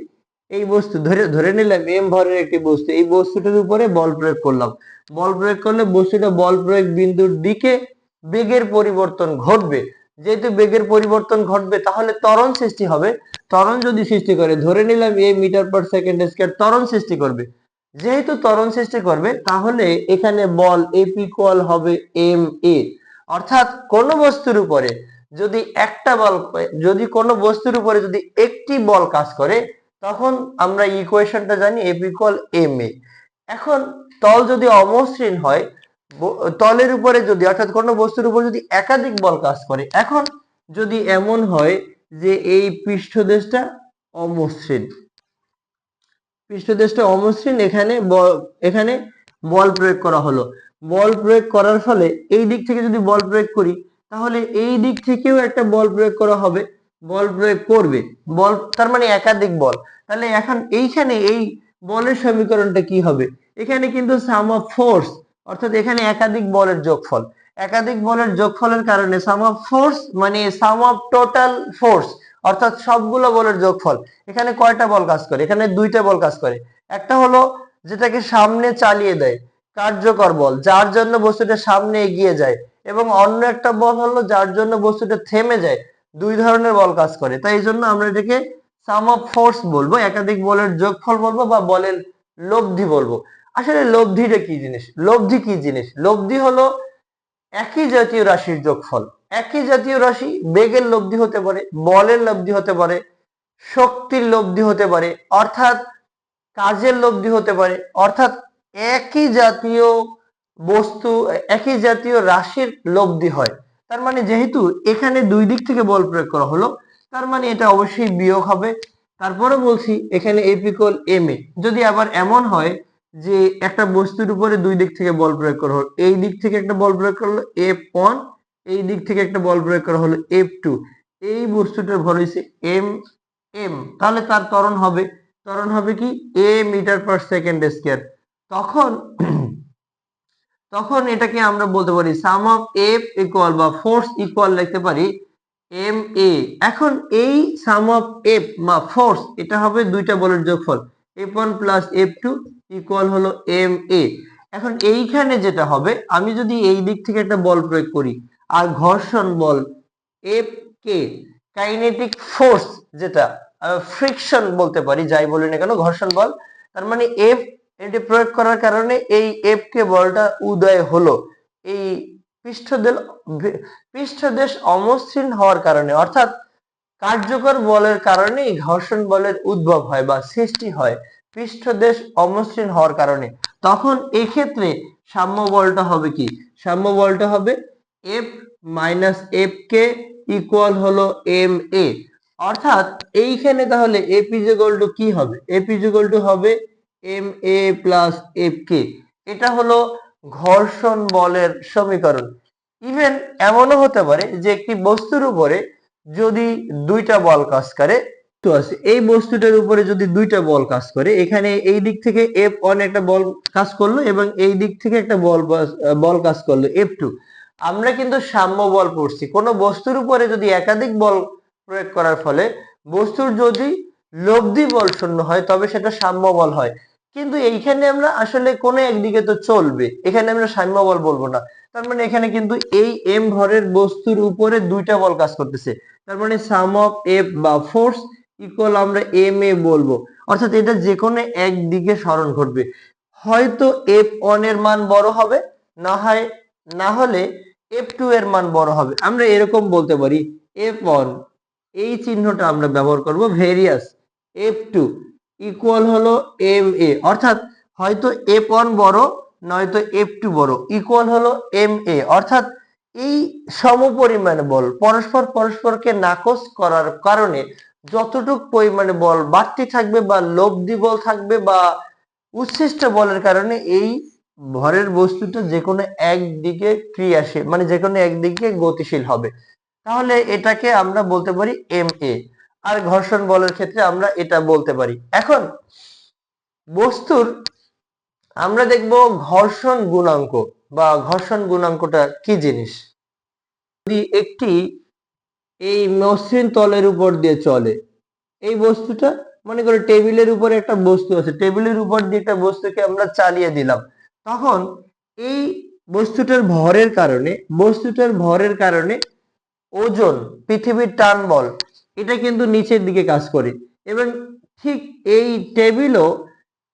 এই বস্তু ধরে ধরে নিলাম এম ভরের একটি বস্তু, এই বস্তুটার উপরে বল প্রয়োগ করলাম, বল প্রয়োগ করলে বস্তুটা বল প্রয়োগ বিন্দুর দিকে বেগের পরিবর্তন ঘটবে। যেহেতু বেগের পরিবর্তন ঘটবে তাহলে ত্বরণ সৃষ্টি হবে। ত্বরণ যদি সৃষ্টি করে, ধরে নিলাম এ মিটার পার সেকেন্ড স্কয়ার ত্বরণ সৃষ্টি করবে। যেহেতু ত্বরণ সৃষ্টি করবে তাহলে এখানে বল এফ ইকুয়াল হবে এম এ। অর্থাৎ কোন বস্তুর উপরে যদি একটা বল, যদি কোনো বস্তুর উপরে যদি একটি বল কাজ করে তখন আমরা ইকুয়েশনটা জানি এফ ইকুয়াল এম এ। এখন তল যদি অমসৃণ হয়, তলের উপরে যদি, অর্থাৎ কোনো বস্তুর উপর যদি একাধিক বল কাজ করে, এখন যদি এমন হয় যে এই পৃষ্ঠদেশটা অমসৃণ, পৃষ্ঠদেশটা অমসৃণ, এখানে বল প্রয়োগ করা হলো, বল প্রয়োগ করার ফলে এই দিক থেকে যদি বল প্রয়োগ করি তাহলে এই দিক থেকেও একটা বল প্রয়োগ করা হবে, বল প্রয়োগ করবে, বল তার মানে একাধিক বল। তাহলে এখন এইখানে এই বলের সমীকরণটা কি হবে? এখানে কিন্তু সাম অফ ফোর্স, অর্থাৎ এখানে একাধিক বলের যোগফল, একাধিক বলের যোগফলের কারণে সাম অফ ফোর্স মানে সাম অফ টোটাল ফোর্স, অর্থাৎ সবগুলো বলের যোগফল। এখানে কয়টা বল কাজ করে? এখানে দুইটা বল কাজ করে। একটা হলো যেটাকে সামনে চালিয়ে দেয়, কার্যকর বল, যার জন্য বস্তুটা সামনে এগিয়ে যায়, এবং অন্য একটা বল হলো যার জন্য বস্তুটা থেমে যায়। দুই ধরনের বল কাজ করে, তাই এই জন্য আমরা এটাকে সাম অফ ফোর্স বলবো, একাধিক বলের যোগফল বলবো বা বলের লব্ধি বলবো। আসলে লব্ধিটা কি জিনিস? লব্ধি কি জিনিস? লব্ধি হলো একই জাতীয় রাশির যোগফল। একই জাতীয় রাশি বেগের লব্ধি হতে পারে, বলের লব্ধি হতে পারে, শক্তির লব্ধি হতে পারে, অর্থাৎ কাজের লব্ধি হতে পারে, অর্থাৎ একই জাতীয় বস্তু একই জাতীয় রাশির লব্ধি হয়। তার মানে যেহেতু এখানে দুই দিক থেকে বল প্রয়োগ করা হলো, তার মানে এটা অবশ্যই বিয়োগ হবে। তারপরে বলছি এখানে এফ ইকুয়াল এম এ। যদি আবার এমন হয় যে একটা বস্তুর উপরে দুই দিক থেকে বল প্রয়োগ করা হলো, এই দিক থেকে একটা বল প্রয়োগ করা হলো F1, এই দিক থেকে একটা বল প্রয়োগ করা হলো F2, এই বস্তুটার ভর হচ্ছে এম এম, তাহলে তার ত্বরণ হবে কি a metre per second square. তখন তখন এটাকে আমরা বলতে পারি সাম অফ এফ ইকুয়াল বা ফোর্স ইকুয়াল লিখতে পারি এম এ। এখন এই সাম অফ এফ বা ফোর্স এটা হবে দুইটা বলের যোগফল, F1 প্লাস F2 ইকুয়াল হলো এম এ। এখন এইখানে যেটা হবে, আমি যদি এই দিক থেকে একটা বল প্রয়োগ করি আর ঘর্ষণ বল এফ কে, কাইনেটিক ফোর্স যেটা ফ্রিকশন বলতে পারি, যাই বলি না কেন ঘর্ষণ বল, তার মানে এফ এটি প্রয়োগ করার কারণে এই এফ কে বলটা উদয় হলো এই পৃষ্ঠদেশ পৃষ্ঠদেশ অমসৃণ হওয়ার কারণে, অর্থাৎ কার্যকর বলের কারণে ঘর্ষণ বলের উদ্ভব হয় বা সৃষ্টি হয় পৃষ্ঠদেশ অমসৃণ হওয়ার কারণে। তখন এই ক্ষেত্রে সাম্য বলটা হবে কি, সাম্য বলটা হবে এফ মাইনাস এফ কে ইকুয়াল হলো এম এ। অর্থাৎ এইখানে তাহলে এফ ইজ ইকুয়াল টু কি হবে, এফ ইজ ইকুয়াল টু হবে এম এ প্লাস এফ কে। এটা হলো ঘর্ষণ বলের সমীকরণ। ইভেন এমনও হতে পারে যে একটি বস্তুর উপরে যদি দুইটা বল কাজ করে, তো আছে এই বস্তুটার উপরে যদি দুইটা বল কাজ করে, এখানে এই দিক থেকে F1 একটা বল কাজ করলো এবং এই দিক থেকে একটা বল কাজ করলো F2। আমরা কিন্তু সাম্য বল পড়ছি, কোনো বস্তুর উপরে যদি একাধিক বল প্রয়োগ করার ফলে বস্তুর যদি লব্ধি বল শূন্য হয় তবে সেটা সাম্য বল হয়। কিন্তু এইখানে আমরা আসলে কোনো একদিকে তো চলবে, এখানে আমরা সাম্য বল বলবো না। তার মানে এখানে কিন্তু এই এম ভরের বস্তুর উপরে দুইটা বল কাজ করতেছে, তার মানে সাম অফ এফ বা ফোর্স ইকুয়াল আমরা এম এ বলবো। অর্থাৎ এটা যে কোনো একদিকে সরণ ঘটবে, হয়তো F1 এর মান বড় হবে, না হলে F2 এর মান বড় হবে। আমরা এরকম বলতে পারি F1, এই চিহ্নটা আমরা ব্যবহার করব ভেরিয়াস, F2 ইকুয়াল হলো এম এ। অর্থাৎ হয়তো F1 বড় নয়তো F2 বড়, ইকুয়াল হলো এম এ। অর্থাৎ এই সমপরিমাণ বল পরস্পরকে নাকচ করার কারণে যতটুক পরিমাণে বল বাড়তি থাকবে বা লব্ধি বল থাকবে বা উচ্ছিষ্ট বলের কারণে এই ভরের বস্তুটা যে কোনো একদিকে ক্রিয়াশীল, মানে যে কোনো একদিকে গতিশীল হবে। তাহলে এটাকে আমরা বলতে পারি এম এ। আর ঘর্ষণ বলের ক্ষেত্রে আমরা এটা বলতে পারি। এখন বস্তুর আমরা দেখব ঘর্ষণ গুণাঙ্ক বা ঘর্ষণ গুণাঙ্কটা কি জিনিস। যদি একটি এই মসৃণ তলের উপর দিয়ে চলে, এই বস্তুটা মনে করো টেবিলের উপরে একটা বস্তু আছে, টেবিলের উপর দিয়ে একটা বস্তুকে আমরা চালিয়ে দিলাম, তখন এই বস্তুটার ভরের কারণে ওজন, পৃথিবীর টান বল, এটা কিন্তু নিচের দিকে কাজ করে এবং ঠিক এই টেবিলও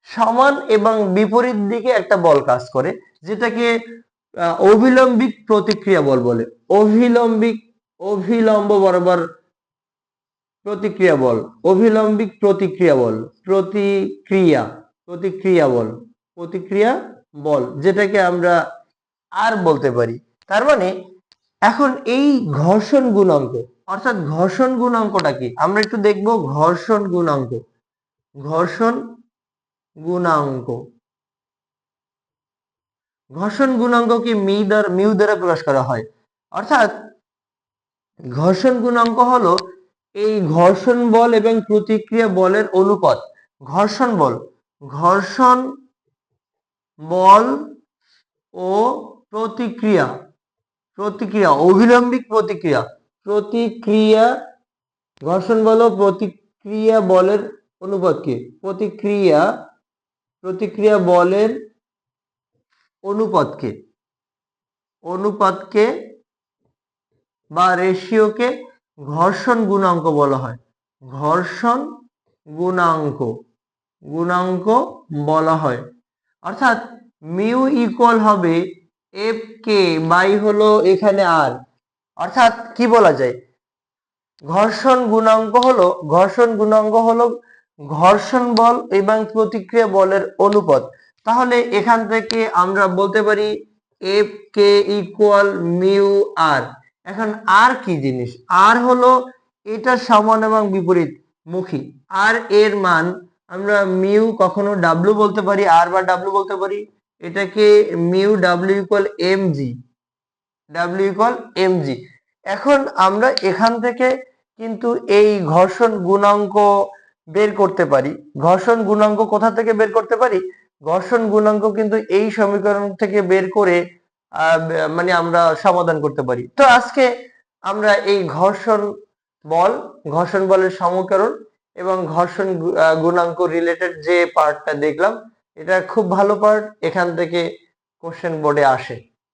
সমান এবং বিপরীত দিকে একটা বল কাজ করে, যেটাকে অভিলম্বিক প্রতিক্রিয়া বল বলে। অভিলম্ব বরাবর প্রতিক্রিয়া বল, অভিলম্বিক প্রতিক্রিয়া বল, প্রতিক্রিয়া বল, যেটাকে আমরা আর বলতে পারি। তার মানে এখন এই ঘর্ষণ গুণাঙ্ক, অর্থাৎ ঘর্ষণ গুণাঙ্কটা কি আমরা একটু দেখব। ঘর্ষণ গুণাঙ্ক ঘর্ষণ গুণাঙ্ককে মিউ দ্বারা প্রকাশ করা হয়। অর্থাৎ ঘর্ষণ গুণাঙ্ক হলো এই ঘর্ষণ বল এবং প্রতিক্রিয়া বলের অনুপাত। ঘর্ষণ বল ও প্রতিক্রিয়া অভিলম্বিক প্রতিক্রিয়া ঘর্ষণ বল ও প্রতিক্রিয়া বলের অনুপাত কি, প্রতিক্রিয়া বলের অনুপাতকে বা রেশিওকে ঘর্ষণ গুণাঙ্ক বলা হয়। ঘর্ষণ গুণাঙ্ক বলা হয়। অর্থাৎ মিউ ইকুয়াল হবে এফ কে বাই হলো এখানে আর। অর্থাৎ কি বলা যায়, ঘর্ষণ গুণাঙ্ক হলো ঘর্ষণ বল এবং প্রতিক্রিয়া বলের অনুপাত। তাহলে এখান থেকে আমরা বলতে পারি এফ কে ইকুয়াল মিউ আর। এখন আর কি জিনিস? আর হলো এটার সমান এবং বিপরীত মুখী। আর এর মান আমরা মিউ কখনো ডাব্লিউ বলতে পারি, আর বা ডাব্লিউ বলতে পারি। এটাকে mu W equal M G, W equal M G. এখন আমরা এখান থেকে কিন্তু এই ঘর্ষণ গুণাঙ্ক বের করতে পারি। ঘর্ষণ গুণাঙ্ক কোথা থেকে বের করতে পারি? ঘর্ষণ গুণাঙ্ক কিন্তু এই সমীকরণ থেকে বের করে মানে আমরা সমাধান করতে পারি। তো আজকে আমরা এই ঘর্ষণ বলের সমীকরণ এবং ঘর্ষণ গুণাঙ্ক রিলেটেড যে পার্টটা দেখলাম, এটা খুব ভালো পার্ট, এখান থেকে কোশ্চেন বোর্ডে আসে।